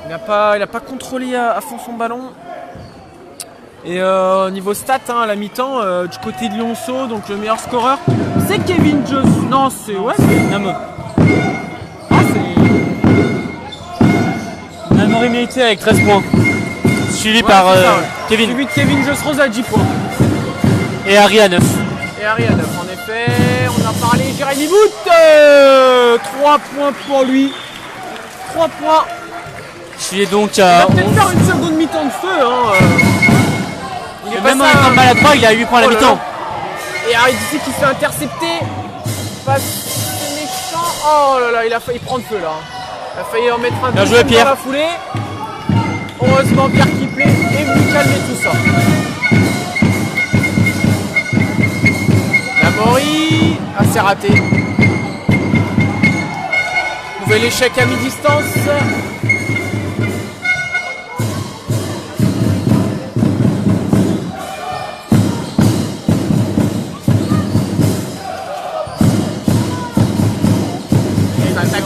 Il n'a pas contrôlé à fond son ballon. Et niveau stats, hein, à la mi-temps, du côté de Lyonceau, donc le meilleur scoreur, c'est Kevin Joss. Non, c'est. Ouais, c'est
Namo.
Ah, c'est.
Namori Milité avec 13 points. Suivi par
c'est ça,
Kevin.
Suivi de Kevin Joss Rose à 10 points.
Et Harry à 9.
Et Harry à 9, en effet. On a parlé, Jérémy Boult. 3 points pour lui. 3 points.
Suivi donc
Il
à
va peut-être
11.
faire une seconde mi-temps de feu. Hein. Il est
Même en
passé
étant mal à 3, il a 8 points à la
Oh là
mi-temps.
là. Et Harry d'ici qui se fait intercepter. C'est méchant. Oh là là, il a failli prendre feu là. Il a failli en mettre un
Bien joué,
deuxième
Pierre.
dans la foulée. Heureusement, Pierre Kiplé est venu calmer tout ça. Namori. Ah, c'est raté. Nouvel échec à mi-distance.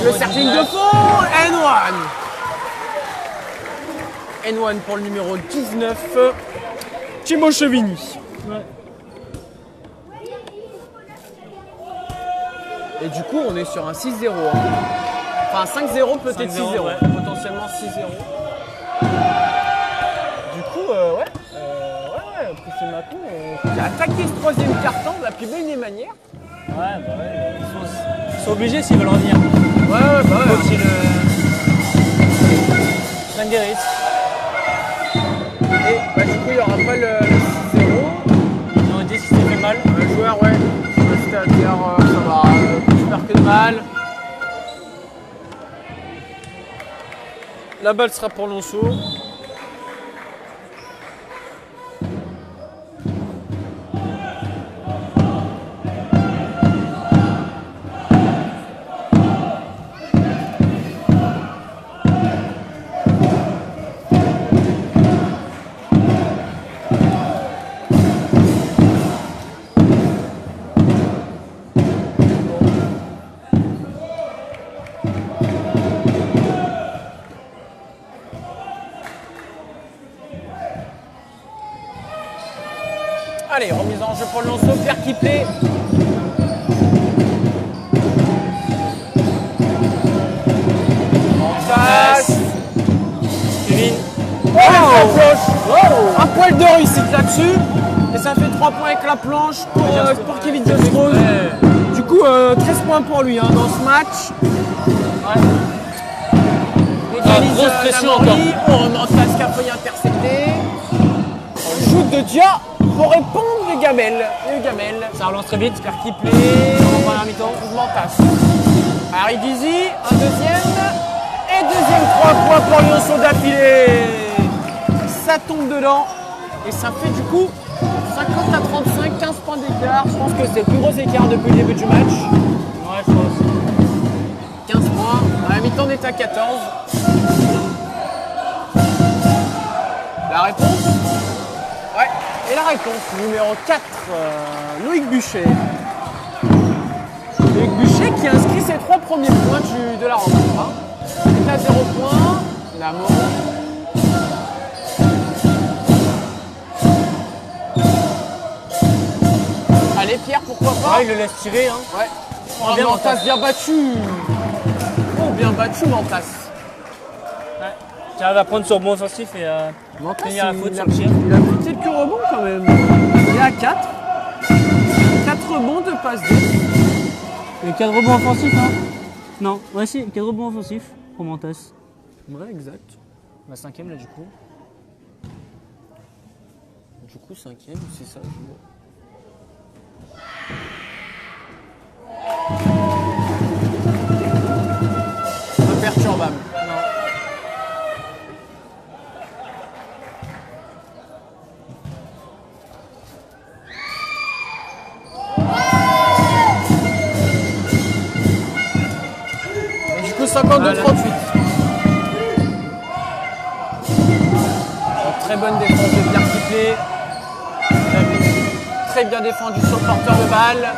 Le circling de fond, N1 pour le numéro 19, Timo Chevigny.
Ouais.
Et du coup, on est sur un 6-0. Hein. Enfin, 5-0, peut-être 6-0.
5-0, ouais.
Potentiellement 6-0. Du coup, Christian Macron qui a attaqué ce troisième carton de la plus belle des manières.
Ouais. Ils sont obligés s'ils veulent revenir.
Ouais.
Faut qu'ils prennent des risques.
Et du coup, il n'y aura pas le 6-0.
On dit qu'il s'est fait mal.
Un joueur, c'est-à-dire, ça va, plus peur que de mal. La balle sera pour Lonceau. Allez, remise en jeu pour Lonceau, Pierre Kiplé. En face.
Kevin.
Un poil de réussite là-dessus. Et ça fait 3 points avec la planche pour Kevin Joss Rose. Du coup, 13 points pour lui dans ce match.
Grosse pression
Namori.
encore.
On remonte qui a failli intercepter. On joue de Dia pour répondre les gamelles.
Ça relance très vite.
Pierre Kiplé.
En première mi-temps.
Mouvement tasse. Harry Dizzy, un deuxième. Et deuxième 3 points pour Lyonceau d'affilée. Ça tombe dedans. Et ça fait du coup 50 à 35, 15 points d'écart. Je pense que c'est le plus gros écart depuis le début du match.
Ouais, je pense.
15 points. À la mi-temps, on est à 14. La réponse? Ouais. Et la réponse, numéro 4, Loïc Buchet. Loïc Buchet qui a inscrit ses 3 premiers points de la rencontre. Il est à 0 points. La mort. Allez Pierre, pourquoi pas.
Ouais, il le laisse tirer. Hein.
Ouais. Oh,
bien,
Mantas
Mantas.
bien battu. Oh, bien battu Mantas.
Ouais. Tu arrives à prendre sur bon offensif et
Mantas,
tenir la faute
il
sur
a
le tir.
il a pris quelques rebonds quand même. Il est à 4. 4 rebonds de passe D.
Et 4 rebonds offensifs, hein. Non, ouais, si, 4 rebonds offensifs pour Mantas.
Ouais, exact.
La 5ème là, du coup.
Du coup, 5ème, c'est ça. Imperturbable. Et du coup, 52-38. Très bonne défense de Pierre Kiplet. Très bien défendu sur le porteur de balle.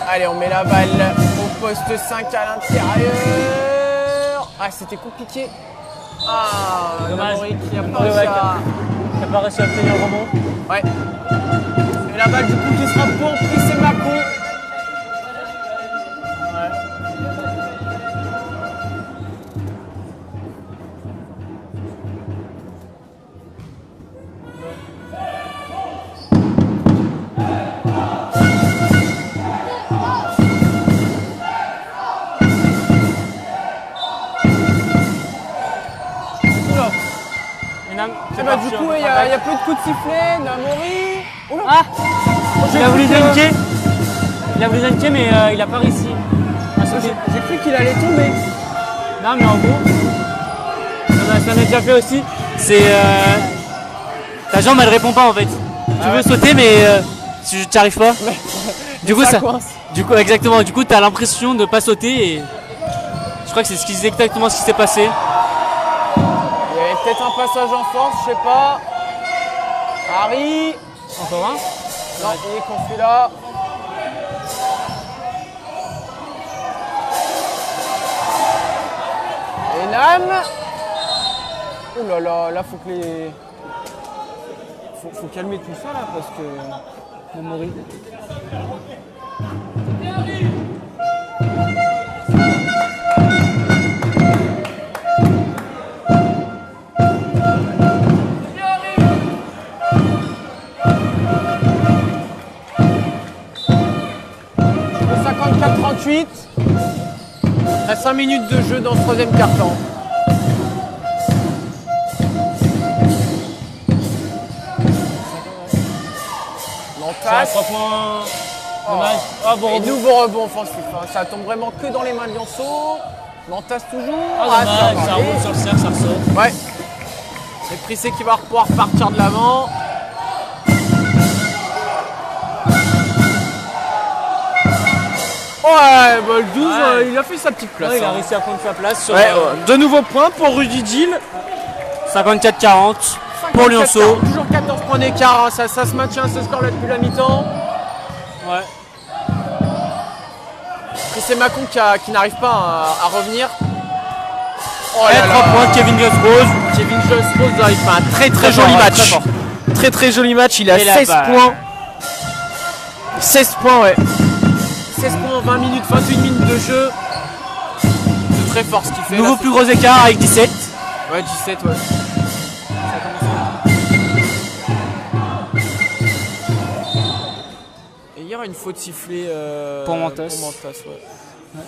Allez, on met la balle au poste 5 à l'intérieur. Ah, c'était compliqué. Ah,
Dommage.
Namori qui a pas
Ouais,
réussi à...
T'as pas réussi à obtenir le rebond.
Ouais. Et la balle du coup qui sera pour Prissé Macon.
C'est
Bah, du coup, il y a plus de coups de sifflet, Namori. Oula.
Ah, il a voulu dunker. Il a voulu dunker, mais il a pas réussi à sauter.
J'ai cru qu'il allait tomber.
Non, mais en gros, ça m'a déjà fait aussi. C'est ta jambe, elle répond pas en fait. Tu veux sauter, mais tu n'y arrives pas. Du coup,
ça coince.
Du coup, exactement. Du coup, tu as l'impression de pas sauter. Et je crois que c'est exactement ce qui s'est passé.
Il y avait peut-être un passage en force, je sais pas. Harry.
Encore un.
Non, il est confus là. Et Nam. Ouh là là, là faut que les. Faut calmer tout ça là parce que.
Namori.
À 5 minutes de jeu dans ce troisième quart-temps. Mantas.
3 points. Dommage. Ah, bon
Et
rebond.
nouveau rebond offensif. Hein. Ça tombe vraiment que dans les mains de Lionceau. Mantas toujours.
Ah, dommage.
ça va
Ça
aller.
remonte sur le cercle, ça ressort.
Ouais. C'est Prissé qui va pouvoir partir de l'avant. Ouais, bah, le 12,
Ouais.
il a fait sa petite place.
Ouais, il a
hein.
réussi à prendre sa place sur
Ouais, de nouveaux points pour Rudy Dill.
54-40 pour Lionceau.
Toujours 14 points d'écart, hein. Ça se maintient ce score là depuis la mi-temps.
Ouais.
Prissé Macon qui n'arrive pas à revenir. Oh
Et
là
3
là.
points de Kevin Gosrose.
Kevin Jones, il fait un très
Très
joli
fort,
match.
très fort.
Très joli match, il a
Et la
16
balle.
points. 16 points, ouais. 16 points en 20 minutes, 21 minutes de jeu. C'est très fort ce qu'il fait.
Nouveau
là.
plus gros écart avec 17.
Ouais, 17, ouais. Et hier, une faute sifflée
Pour Mantas.
Ouais.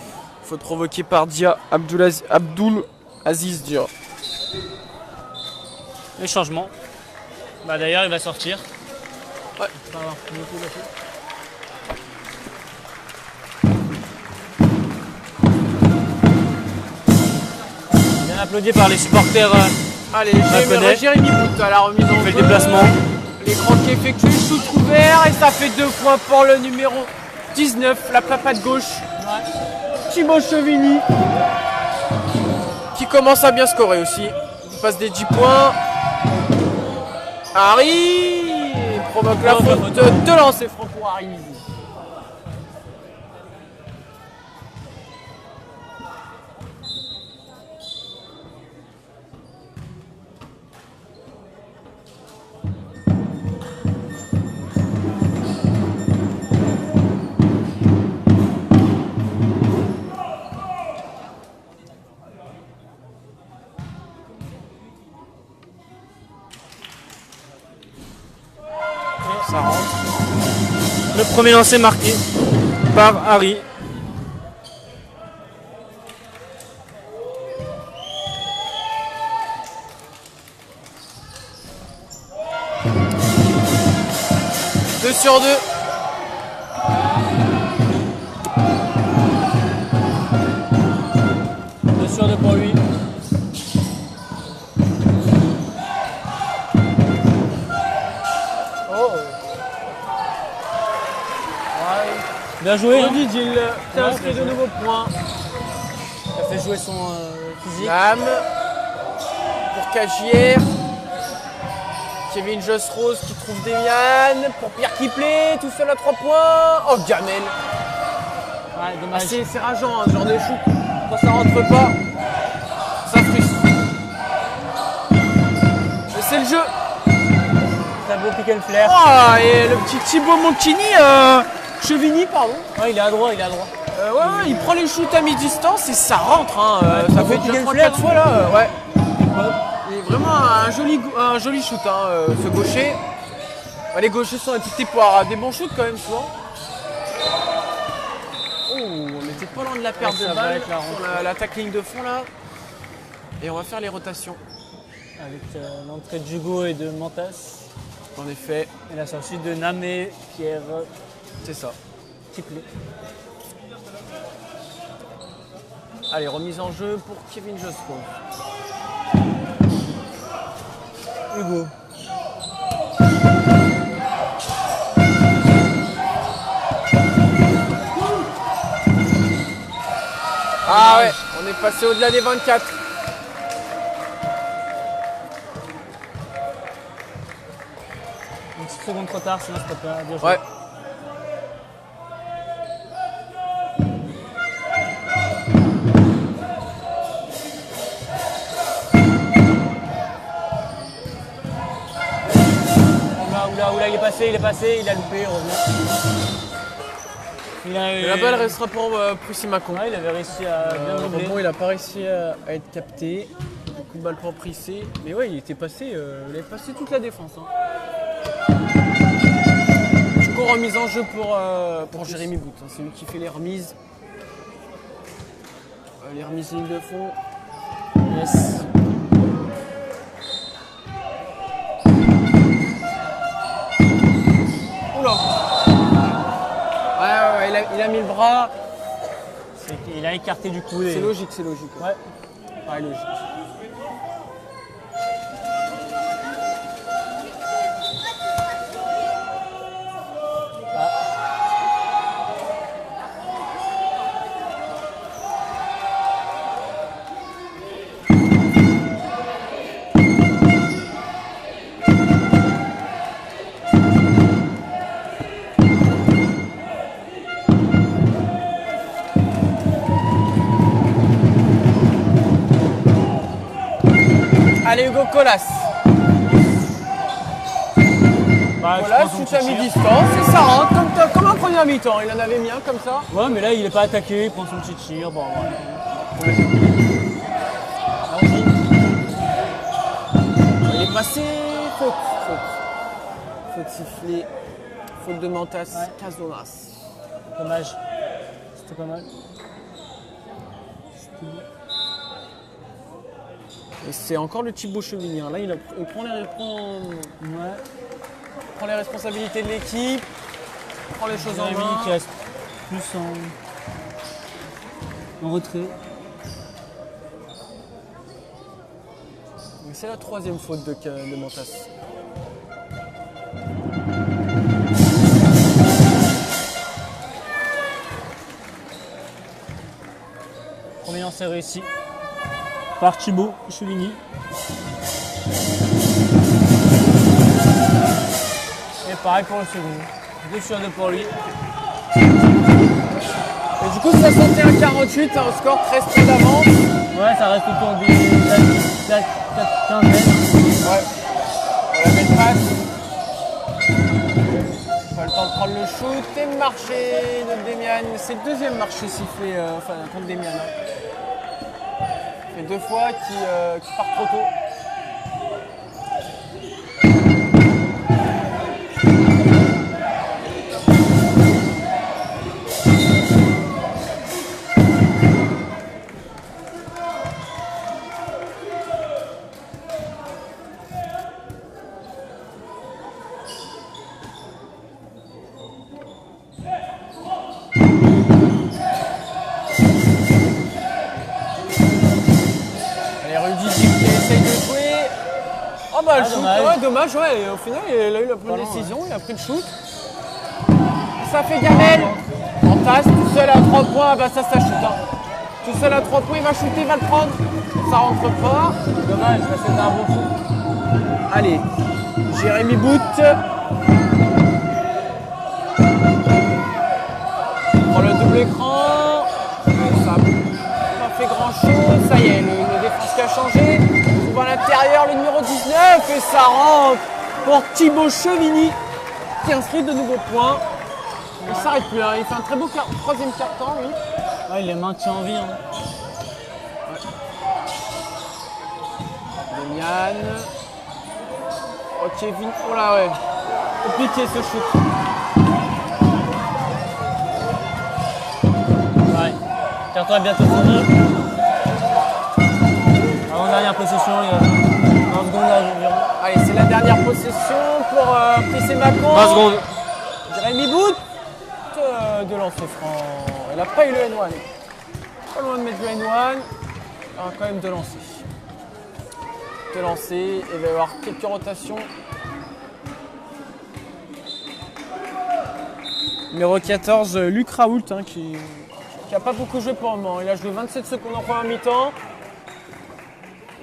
Faute provoquée par Dia Abdoul Aziz Dia.
Les changements. Bah d'ailleurs, il va sortir.
Ouais.
Ça va avoir beaucoup de faute. Bien applaudi par les supporters.
Allez,
connaît.
Jérémy Bout à la remise en
Il fait le
jeu.
déplacement.
L'écran qui effectue, shoot ouvert et ça fait 2 points pour le numéro 19, la papa de gauche. Thibaut Chevigny qui commence à bien scorer aussi. Il passe des 10 points. Harry provoque la faute de lancer franc pour Harry. Ça rentre.
Le premier lancer marqué par Harry.
Deux sur 2.
Sur 2 pour lui.
Oh.
Bien joué. Hein.
Gilles, qui a inscrit de nouveaux points.
Il a fait jouer son physique.
Lame pour Cagière. Kevin Joss-Rose qui trouve Demian. Pour Pierre Kiplé, tout seul à 3 points. Oh, Gamel.
Ouais, dommage.
C'est rageant, hein, ce genre de shoot. Quand ça rentre pas, ça frustre. Mais c'est le jeu.
C'est un beau pick and flare.
Oh, et le petit Thibaut Monchini, Chevigny, pardon.
Ouais, il est à droit, il est à droit.
Ouais, il prend les shoots à mi-distance et ça rentre. Hein, ça fait
pick
déjà
and
3-4
flare.
fois là. Ouais. Il est vraiment un joli shoot, hein, ce gaucher. Les gauchers sont réputés pour avoir des bons shoots quand même souvent. Oh, on était pas loin de la perte
Ouais,
de
ça va
balle
être la
sur la tackling de fond là. Et on va faire les rotations.
Avec l'entrée de Hugo et de Mantas.
En effet,
Et la sortie de Namé, Pierre,
c'est ça.
Kiplé.
Allez, remise en jeu pour Kevin Joss-Rose.
Hugo.
Ah ouais, on est passé au-delà des 24.
Une petite seconde trop tard, sinon c'était pas bien joué.
Ouais.
Oula, il est passé, il a loupé, heureusement.
Et la balle restera pour Prissy Macon.
Ouais, il avait réussi à bien dribbler.
Bon, il n'a pas réussi à être capté. Coup de balle pour Prissy. Mais ouais, il était passé, il avait passé toute la défense. Hein. Du coup, remise en jeu pour Jérémy Bout. Hein. C'est lui qui fait les remises. Les remises ligne de fond.
Yes.
Oula. Ouais, il a mis le bras.
Il a écarté du coup.
C'est logique, c'est logique.
Ouais.
Ouais, logique. Allez Hugo Colas. Colas, shoot à mi-distance et ça rentre comme un premier mi-temps. Il en avait mis un comme ça.
Ouais, mais là il est pas attaqué, il prend son petit tir. Bon, ouais.
Il est passé. Faute. Faute sifflée. Faute de Mantas.
Ouais.
Casonas.
Dommage. C'était pas mal.
Et c'est encore le Thibaut Chevigny. Là, il prend les responsabilités de l'équipe. Prend les choses en
Jérémy
main.
qui reste plus en retrait.
C'est la troisième faute de Mantas.
Premier lancer réussi par Thibaut Chevigny. Et pareil pour le second. 2 sur 2 pour lui.
Et du coup, 61-48, un score très très d'avance.
Ouais, ça reste autour des 15 mètres.
Ouais. On la met de passe. Pas le temps de prendre le shoot et marché de Demian. C'est le deuxième marché sifflé contre Demian. Hein. Il fait 2 fois qui part trop tôt. le shoot. Ouais, dommage, ouais. Et au final, il a eu la bonne décision, il a pris le shoot. Ça fait Gamel. En tasse, tout seul à 3 points, bah ça shoot. Hein. Tout seul à 3 points, il va shooter, il va le prendre. Ça rentre pas.
Dommage, c'était un bon shoot.
Allez, Jérémy Bout. Prend le double écran. Ça n'a pas fait grand chose. Ça y est, le défense qui a changé. On va à l'intérieur, le numéro 19. Et ça rentre pour Thibaut Chevigny qui inscrit de nouveaux points. Il s'arrête plus, hein. Il fait un très beau troisième quart-temps, lui.
Ouais, il les maintient en vie. Hein.
Demian. Oh, Kevin. Oh là, ouais. Compliqué ce shoot.
Ouais. Carton est bientôt fini. Avant-dernière possession, il y a 20 secondes là, environ.
Allez, c'est la dernière possession pour Prissé Macon.
20 secondes.
Jérémy Bout. De lancer franc. Il n'a pas eu le N1. Pas loin de mettre le N1. Il a quand même de lancer. De lancer. Il va y avoir quelques rotations. Numéro 14, Luc Raoult, hein, qui n'a pas beaucoup joué pour le moment. Il a joué 27 secondes en première mi-temps.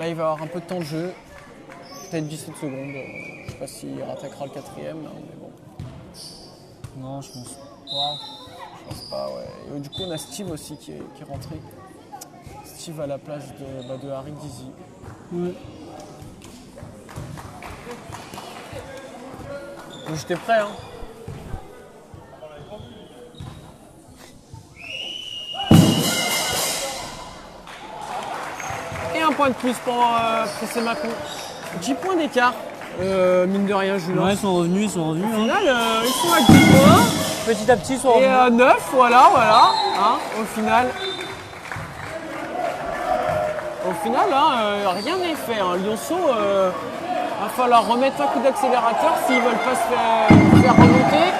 Là, il va avoir un peu de temps de jeu. Peut-être 17 secondes. Je ne sais pas s'il rattaquera le quatrième. Hein, mais bon.
Non, je pense pas.
Je pense pas, ouais. Et du coup, on a Steve aussi qui est rentré. Steve à la place de Harry Dizzy.
Ouais.
Mais j'étais prêt, hein. Et un point de plus pour Prissé Macon. 10 points d'écart. Mine de rien, Julien.
Ouais, ils sont revenus.
Au final, ils sont à 10 points.
Petit à petit, ils sont
Et
revenus.
9, voilà. Hein, au final, hein, rien n'est fait. Hein. Lyonceau, va falloir remettre un coup d'accélérateur s'ils veulent pas se faire remonter.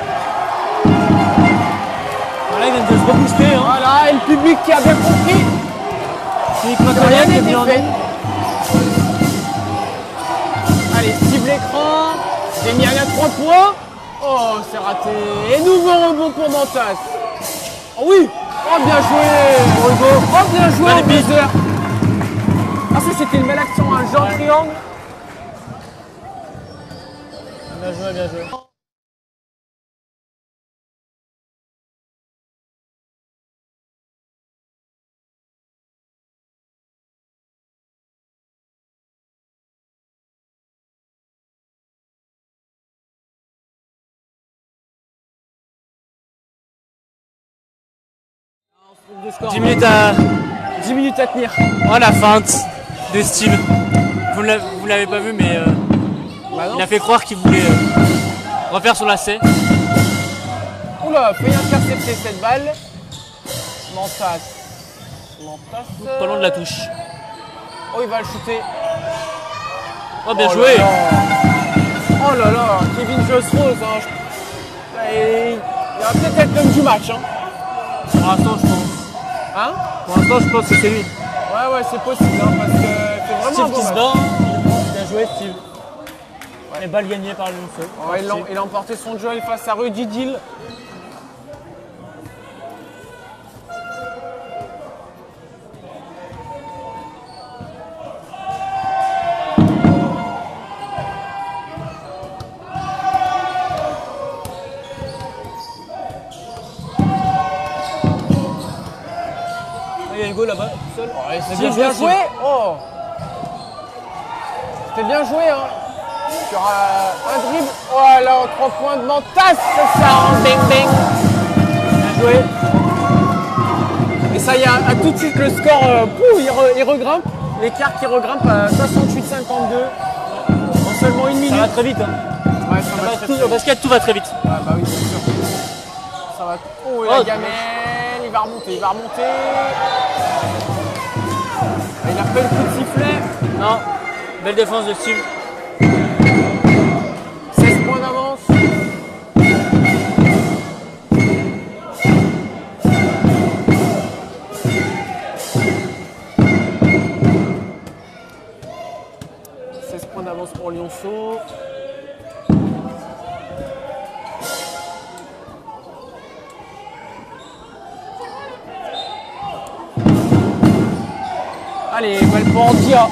Voilà, ils viennent de se rebooster. Hein.
Voilà, et le public qui a bien compris.
Philippe
Que
Macron
rien
qui est
n'était
venu en
fait.
ligne.
Allez, cible l'écran. Demian à 3 points. Oh, c'est raté. Et nouveau rebond pour Mantas. Oh oui. Oh, bien joué, Hugo. Oh, bien joué,
Allez,
Blazer. Ah, ça, c'était une belle action, un genre triangle.
Bien joué, bien joué.
De score.
10 minutes à...
10 minutes à tenir.
Oh, la feinte de Steve. Vous ne l'avez pas vu, mais
Bah non.
il a fait croire qu'il voulait refaire son lacet.
Oula, failli intercepter cette balle. Mantas.
Pas loin de la touche.
Oh, il va le shooter.
Oh, bien
Oh
joué.
là là. Oh là là, Kevin Josrose. Hein. Il va peut-être être l'homme du match. Hein.
Pour l'instant, je pense.
Hein?
Pour l'instant, je pense que c'est lui.
Ouais, c'est possible. Hein, parce que c'est vraiment un
Steve
bon
qui se
match.
bat. Bien joué, Steve. Et balle gagnée par Lyonceau.
Ouais, il a emporté son duel face à Rudy Dill.
Il y a Hugo là-bas, tout seul.
C'est bien joué. Oh. C'était bien joué. Hein. Sur un dribble. Oh là, 3 points de Mantas. C'est ça, hein. Bang bang. Bien joué. Et ça y est, à tout de suite le score, il regrimpe. L'écart qui regrimpe à 68-52 en seulement une minute.
Ça va très vite. Hein.
Ouais, ça va très, très
Au
vite.
basket, tout va très vite.
Ouais, bah oui, c'est sûr. Ça va. Oh, et la gamelle, il va remonter. Il a fait le coup de sifflet.
Non, belle défense de Steve.
16 points d'avance. Points d'avance pour Lyonceau. Allez, balle pour Dia.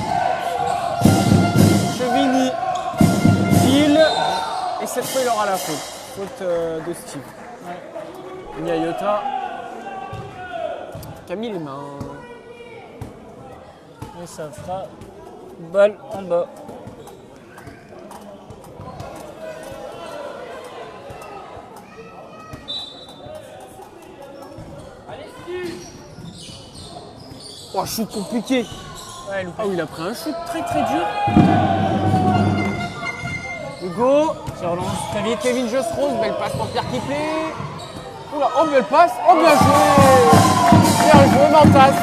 Chevigny. Gilles. Et cette fois, il aura la faute. Faute de Steve. Ouais. Niayota. Camille les mains.
Et ça fera balle en bas.
Oh, shoot compliqué. Ouais, ah oui, il a pris un shoot très dur. Hugo,
ça relance très vite.
Kevin Josrose, belle passe pour Pierre Kiplé. Oula, oh belle passe, oh bien joué. Bien joué Mantas.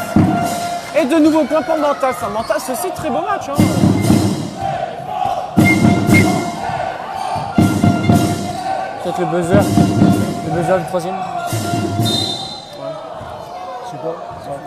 Et de nouveaux points pour Mantas. Mantas aussi très beau match. Hein.
Peut-être le buzzer du troisième.
Ouais.
Je sais pas. Ouais.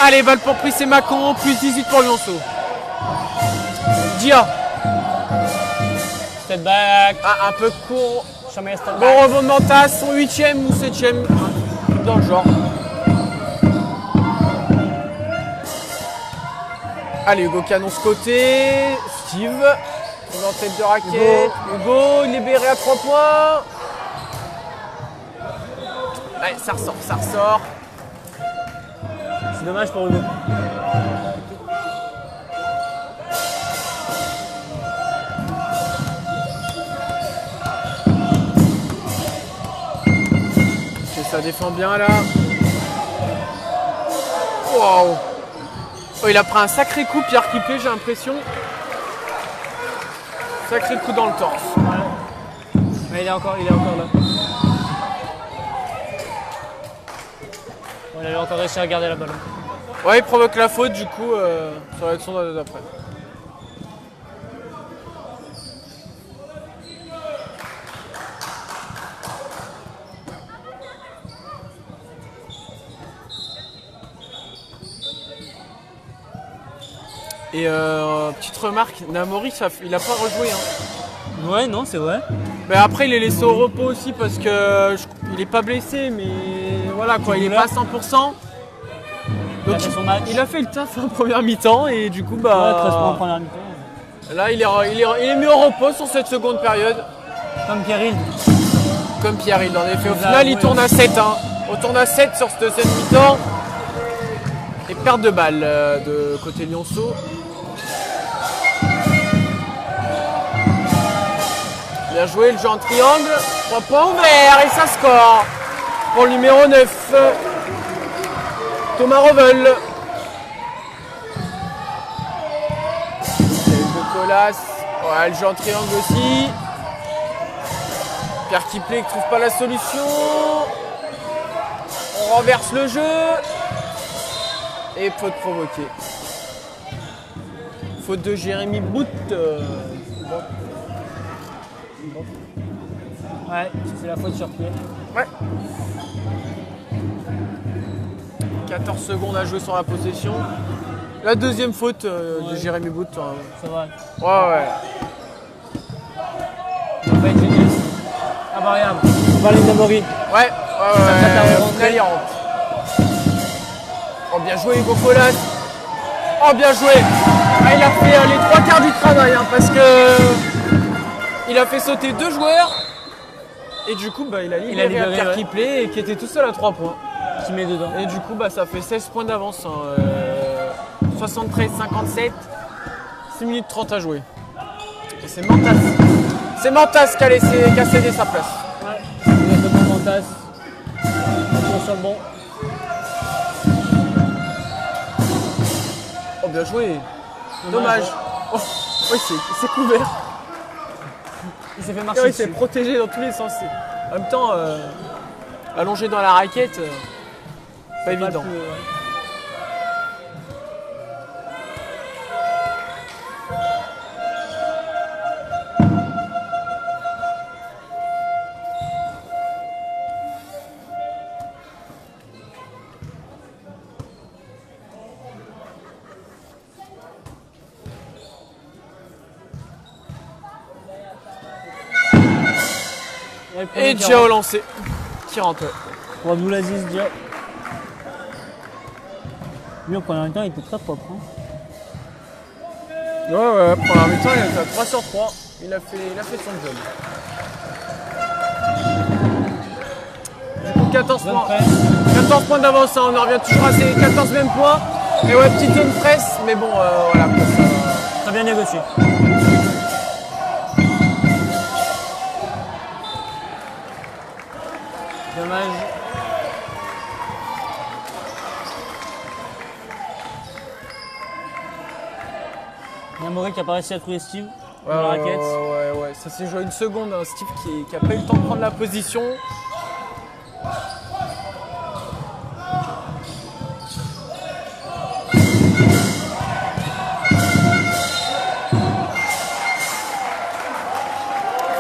Allez, balle pour Prissé Macon, plus 18 pour Lyonceau. Dia.
Step back.
Ah, un peu court.
Step back.
Bon rebond de Mantas, son 8ème ou 7ème dans le genre. Allez, Hugo qui annonce côté. Steve. En tête de raquette. Hugo, libéré à 3 points. Allez, ça ressort.
C'est dommage pour Hugo.
Et ça défend bien là. Wow. Oh, il a pris un sacré coup, Pierre Kiplé, j'ai l'impression. Sacré coup dans le torse.
Ouais. Mais il est encore là. Il a encore réussi à garder la balle.
Ouais, il provoque la faute du coup sur l'action d'après. Et petite remarque, Namori, il a pas rejoué. Hein.
Ouais, non, c'est vrai.
Mais après, il est laissé au repos aussi parce que il est pas blessé, mais voilà quoi, il est pas à 100%. Donc il a fait le taf en première mi-temps et du coup
ouais, 13 points en première mi-temps.
Là il est mis au repos sur cette seconde période.
Comme Pierre-Hilde.
Comme Pierre-Hilde en effet. Au final il tourne à 7. Hein. On tourne à 7 sur cette deuxième mi-temps. Et perte de balle de côté Lyonceau. Bien joué le jeu en triangle. 3 points ouverts et ça score. Pour le numéro 9. Thomas Revel. Colas. Ouais, le jeu en triangle aussi. Pierre Kiplé qui trouve pas la solution. On renverse le jeu. Et faute provoquée. Faute de Jérémy Bout.
Ouais, c'est la faute sur pied.
Ouais. 14 secondes à jouer sur la possession. La deuxième faute de Jérémy Bout.
C'est vrai.
Ouais.
Ça va être génial. Invariable. Valérie Namori.
Ouais. Délirante. Oh, bien joué Hugo Colas. Oh, bien joué. Ah, il a fait les 3 quarts du travail hein, parce que il a fait sauter 2 joueurs. Et du coup, il a libéré à Pierre Kiplé et qui était tout seul à 3 points.
Qui met dedans.
Et du coup, ça fait 16 points d'avance. Hein, 73-57. 6 minutes 30 à jouer. Et c'est Mantas. C'est Mantas qui a cédé sa place.
Ouais, exactement Mantas. Sur le bon.
bien joué. Dommage. Oh, oui, c'est couvert.
Il s'est fait marcher
Il
dessus.
s'est protégé dans tous les sens. En même temps, allongé dans la raquette, pas évident. Et Dia au lancer, qui rentre.
Pour Abdulaziz Dia. Lui, en première mi-temps, il était très propre. Hein.
Ouais, première mi-temps, il était à 3 sur 3. Il a fait son job. Du coup, 14 points. 14 points d'avance, hein. On en revient toujours à ces 14 mêmes points. Et ouais, petite zone presse, mais bon, voilà.
Très bien négocié. Dommage. Namoré qui a pas réussi à trouver Steve dans la raquette.
Ouais. Ça s'est joué une seconde. Hein. Steve qui a pas eu le temps de prendre la position.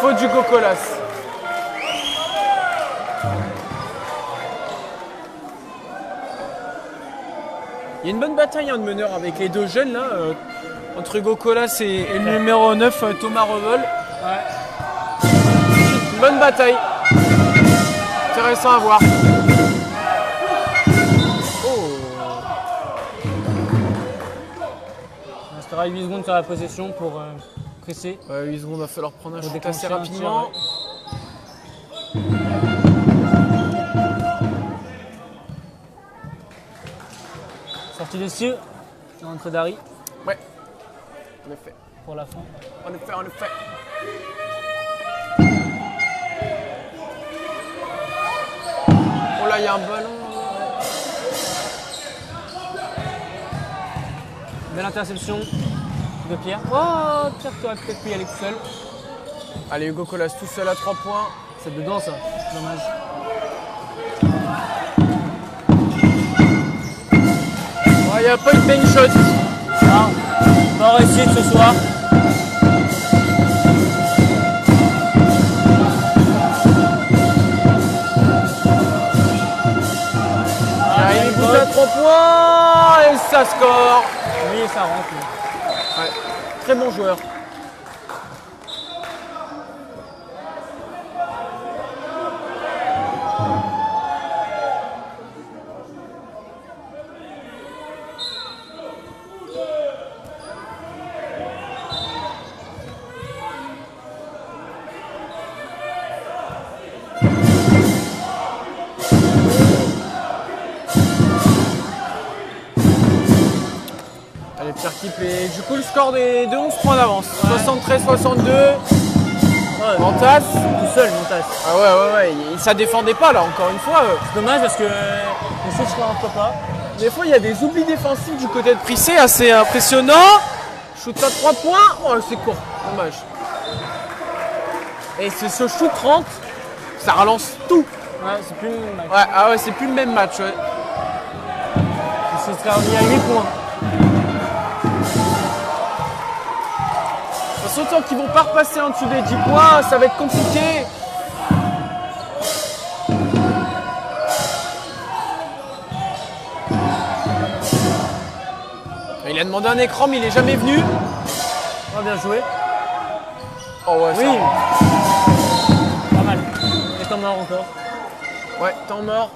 Faute du Cocolas. Il y a une bonne bataille de meneurs avec les deux jeunes là, entre Hugo Colas et le numéro 9 Thomas Revol. Ouais. Une bonne bataille. Intéressant à voir. Oh.
Il restera 8 secondes sur la possession pour presser.
Ouais, 8 secondes, il va falloir prendre un shoot assez rapidement.
Sortie de Steve, rentrée d'Harry.
Ouais, en effet.
Pour la fin.
En effet. Oh là, il y a un ballon.
Belle interception de Pierre. Oh, Pierre qui aurait peut-être pu y aller tout seul.
Allez, Hugo Colas tout seul à 3 points.
C'est dedans ça, dommage.
Il n'y a pas eu de bank shot.
Ah, on va essayer ce soir.
Il pousse à 3 points et ça score.
Oui, et ça rentre.
Ouais. Très bon joueur. Pierre Kip et du coup le score de 11 points d'avance. Ouais. 73-62.
Ouais,
Montas.
Tout seul, Montas.
Ah ouais. Ça défendait pas là, encore une fois.
C'est dommage parce que le switch ne rentre pas.
Des fois il y a des oublis défensifs du côté de Prissé assez impressionnant. Shoot à 3 points. Oh c'est court, dommage. Et ce shoot rentre, ça relance tout.
Ouais, c'est plus le même match.
Ouais, c'est plus le même match. Ouais.
Ce sera remis à 8 points.
Tant qu'ils vont pas repasser en dessous des 10 points, ça va être compliqué. Il a demandé un écran mais il est jamais venu.
Oh, bien joué.
Oh ouais,
oui. Pas mal. Et temps mort encore.
Ouais, temps mort.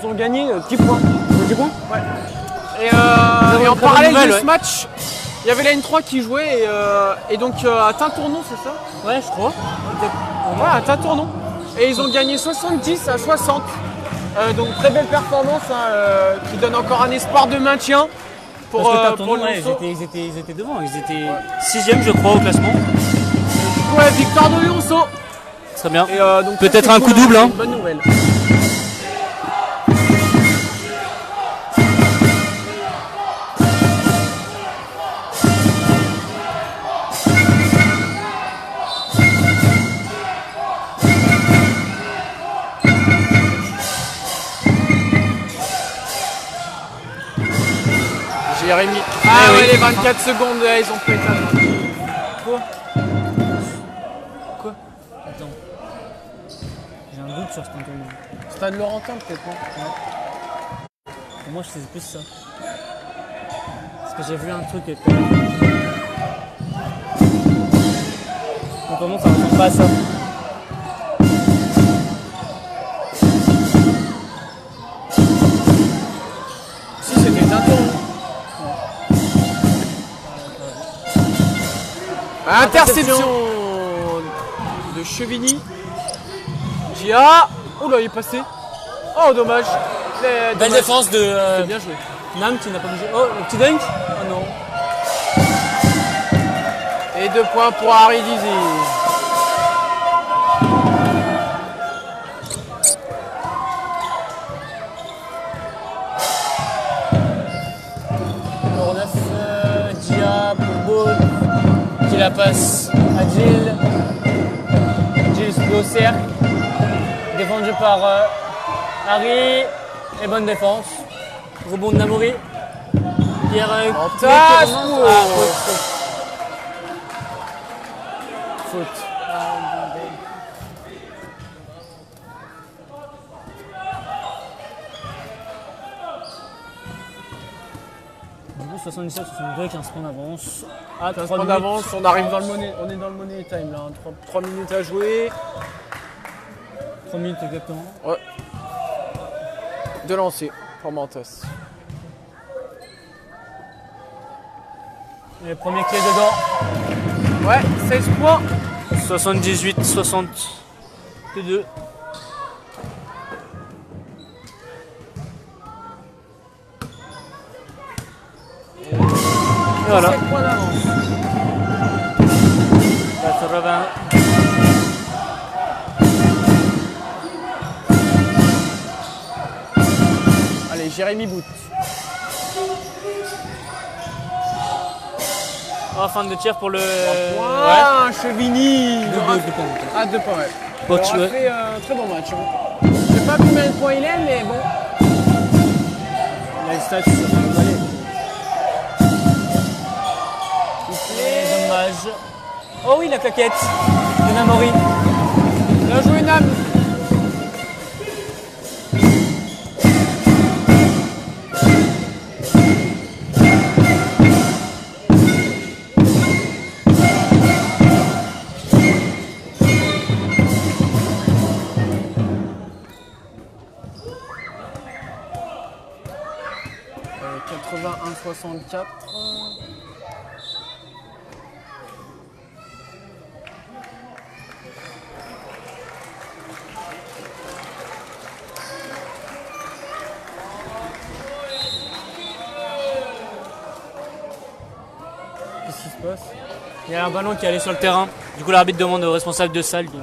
Ils ont gagné 10 points.
10 points.
Ouais. Et en parallèle de ce match, il y avait la N3 qui jouait et donc à Tintournon, c'est ça?
Ouais, je crois.
Ouais, à Tintournon. Et ils ont gagné 70-60. Donc très belle performance qui donne encore un espoir de maintien pour,
Parce que
pour
Lionceau,
Lionceau.
ils étaient devant, ils étaient 6ème je crois au classement.
Ouais, victoire de Lionceau.
Très bien.
Et, donc,
peut-être
ça,
un
c'est
coup
cool,
double.
c'est
Hein.
une bonne nouvelle. Jérémy. Ah ouais, les 24 secondes, ils ont fait ça.
Quoi? Attends. J'ai un doute sur ce contournement.
Stade Laurentin peut-être, non?
Pour moi, je faisais plus ça. Parce que j'ai vu un truc. Donc, ça ressemble pas à ça.
Si, c'était un tour. Interception de Chevigny. Gia. Oh là, il est passé. Oh, dommage.
Belle défense de
C'est bien joué.
Nam qui n'a pas bougé. Oh, le petit dunk. Oh non.
Et 2 points pour Harry Dizzy.
Numéro 9, Gia pour Ball. Qui la passe à Jill. Jill sous le cercle. Défendu par Harry. Et bonne défense. Rebond de Namori. Pierre
tasse.
Faute. Du coup, 77-62, 15 points d'avance. Ah,
15
3
points
minutes.
d'avance, on arrive dans le money, on est dans le money time là. 3 minutes à jouer.
3 minutes exactement.
Ouais. De lancer pour Mantas.
Et le premier clé dedans.
Ouais, 16 points.
78-62. Et voilà.
7 points d'avance.
80.
Allez, Jérémy Bout.
Oh, fin de tir pour le.
Point, Chevigny.
Deux points.
Ah, 2 points, ouais.
Coach,
Il aura
ouais.
fait un très bon match. Hein. Je sais pas combien de points il est, mais bon.
Il a les stats. Allez. Dommage. Oh oui, la claquette de Namori.
Bien joué, Nam. Euh, 81-64.
Qu'est-ce qui se passe? Il y a un ballon qui est allé sur le terrain. Du coup, l'arbitre demande au responsable de salle de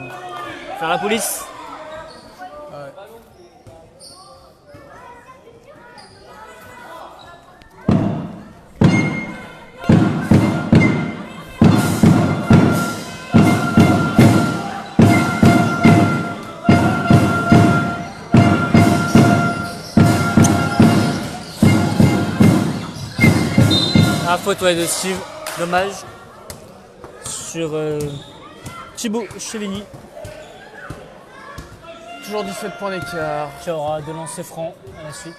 faire la police. Ah, faute ouais, de Steve, dommage. Sur Thibaut Chevigny,
Toujours 17 points d'écart.
qui aura de lancer franc à la suite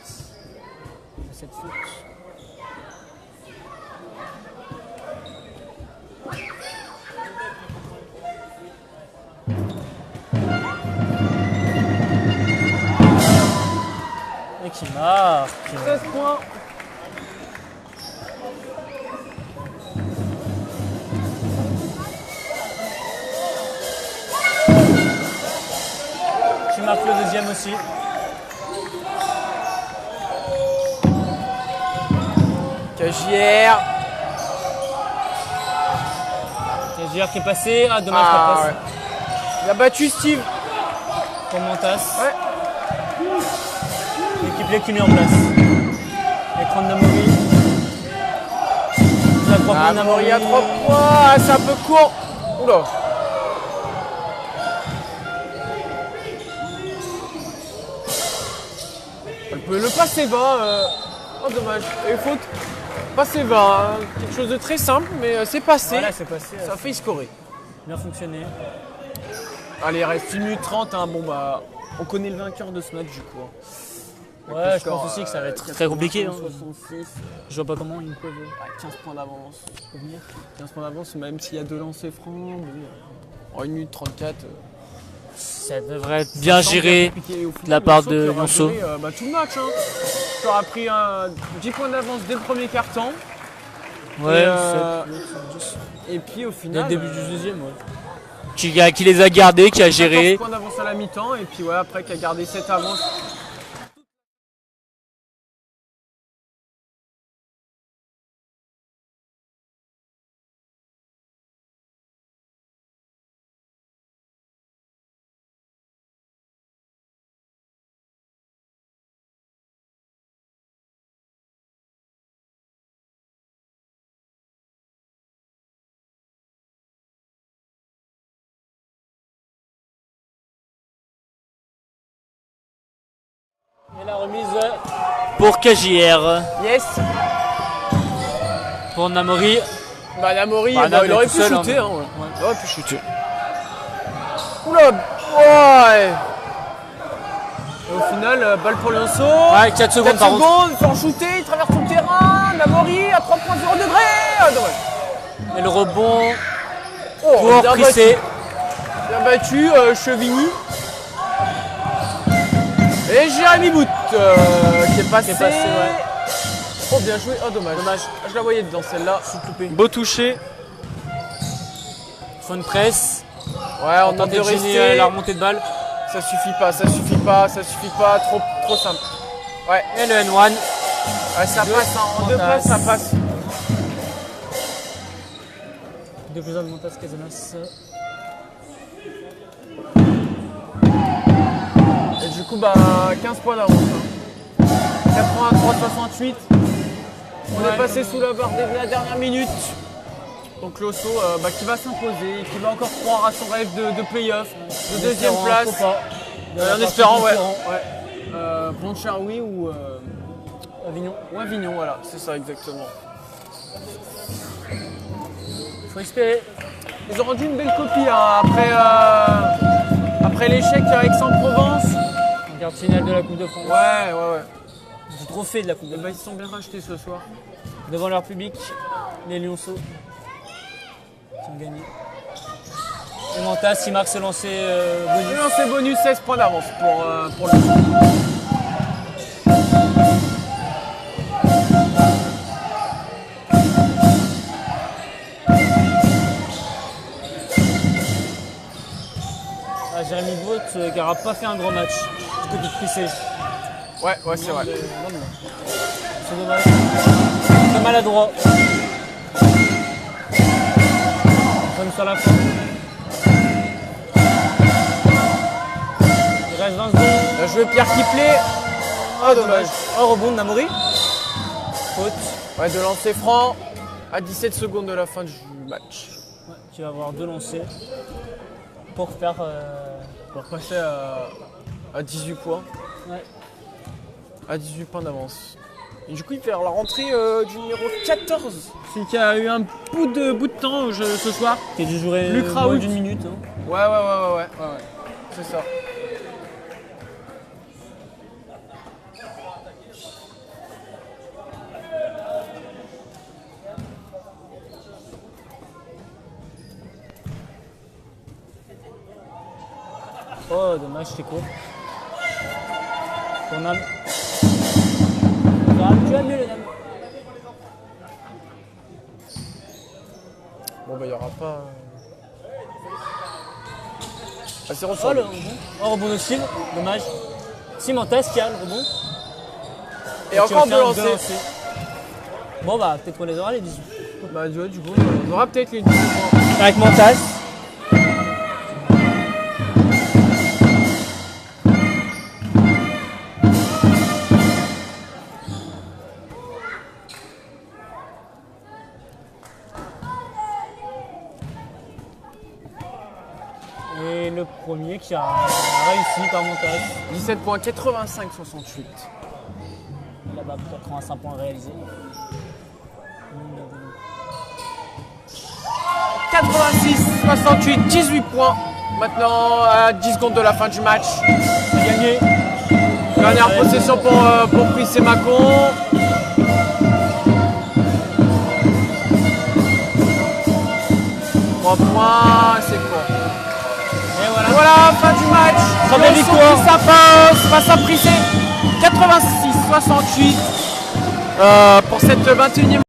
de cette faute. Et qui marque.
16 points.
Qui marque le deuxième aussi.
JR.
JR qui est passé. Ah, dommage pas passe.
Ouais. Il a battu Steve.
Pour Montas.
Ouais.
L'équipe qui met en place. Écran de Namori.
Namori à 3 points. Ah, c'est un peu court. Oula. Elle peut le passer bas. Oh, dommage. Et faute. Passer bas. Hein. Quelque chose de très simple, mais c'est passé.
Voilà, c'est passé.
Ça fait scorer.
Bien fonctionné.
Allez, il reste 1 minute 30. Hein. Bon, bah, on connaît le vainqueur de ce match, du coup.
Ouais, je pense aussi que ça va être très compliqué. Hein.
66.
Je vois pas comment ils peuvent.
15 points d'avance. 15 points d'avance, même s'il y a 2 lancers francs. En 1 minute 34.
Ça devrait être bien géré de la part de Lionceau.
Tout le match. Hein. Tu auras pris 10 points d'avance dès le premier quart-temps.
Ouais,
et puis au final.
Dès le début du deuxième, ouais. Qui les a gardés, qui a géré.
14 points d'avance à la mi-temps, et puis ouais, après qui a gardé 7 avances.
Et la remise pour KJR.
Yes.
Pour Namori.
Namori, il aurait pu shooter. Hein, ouais. Il aurait pu shooter. Oula, ouais. Et au final, balle pour Lionceau.
Ouais, 4 secondes
4 secondes, il fait en shooter, il traverse tout le terrain. Namori à 3.0 degrés. Ah, dommage.
Et le rebond
pour
Prissé.
Bien battu, Chevigny. Et Jérémy Bout qui est passé.
Ouais.
Oh, bien joué. Oh, dommage. Je la voyais dedans celle-là. Beau touché.
Faut une presse.
Ouais, on tente de rester.
La remontée de balle.
Ça suffit pas. Trop simple. Ouais.
Et le N1.
Ouais, ça passe. En 2 passes, ça passe.
Deux plus 1 de Montas Casanas.
Et du coup, 15 points d'avance. 83-68. On est passé sous la barre de la dernière minute. Donc Lionceau qui va s'imposer, qui va encore croire à son rêve de play-off, de deuxième place. En espérant, ouais. Pontcharroui ou
Avignon.
Ou Avignon, voilà, c'est ça exactement.
Faut espérer.
Ils ont rendu une belle copie hein, après l'échec avec Aix-en-Provence.
Quart de finale de la Coupe de France.
Ouais.
Du trophée de la Coupe de France.
Ils sont bien rachetés ce soir.
Devant leur public, les Lionceaux qui ont gagné. Et Montas, il marque ce lancer bonus.
Le lancer bonus, 16 points d'avance pour le
Jérémy Bout qui n'aura pas fait un grand match du côté de Prissé.
Ouais, c'est vrai.
C'est dommage. Très maladroit. Comme sur la fin. Il reste 20 secondes.
Bien joué Pierre Kiplé. Oh dommage.
Oh rebond de Namori. Faute.
Ouais, de lancer franc à 17 secondes de la fin du match.
Ouais, qui va avoir 2 lancers pour faire.
Pour passer à 18 points.
Ouais.
À 18 points d'avance. Et du coup, il fait la rentrée du numéro 14. Celui qui a eu un bout de temps ce soir.
Qui a dû jouer
Luc
moins
Raoult.
d'une minute. Hein.
Ouais. C'est ça.
Oh, dommage, c'est court. Ton âme. Tu as mieux le Nam.
Bon, il n'y aura pas. Ah, c'est
Oh,
ressort.
le rebond. Oh, rebond de Steve. Dommage. Simontas qui a le rebond.
Et encore
qui
deux
va faire
lancers.
Bon bah peut-être qu'on les aura les 18.
Bah du coup, on aura peut-être les 18 points.
Avec Montas. Et le premier qui a réussi par Montas.
17 points, 85-68.
Là-bas, 85 points réalisés.
86-68, 18 points. Maintenant, à 10 secondes de la fin du match.
C'est gagné.
Dernière possession pour Prissé Mâcon. C'est quoi?
Et voilà.
Voilà, fin du match.
Très belle victoire.
Qui s'impose face à Prissé. 86-68 pour cette 21e.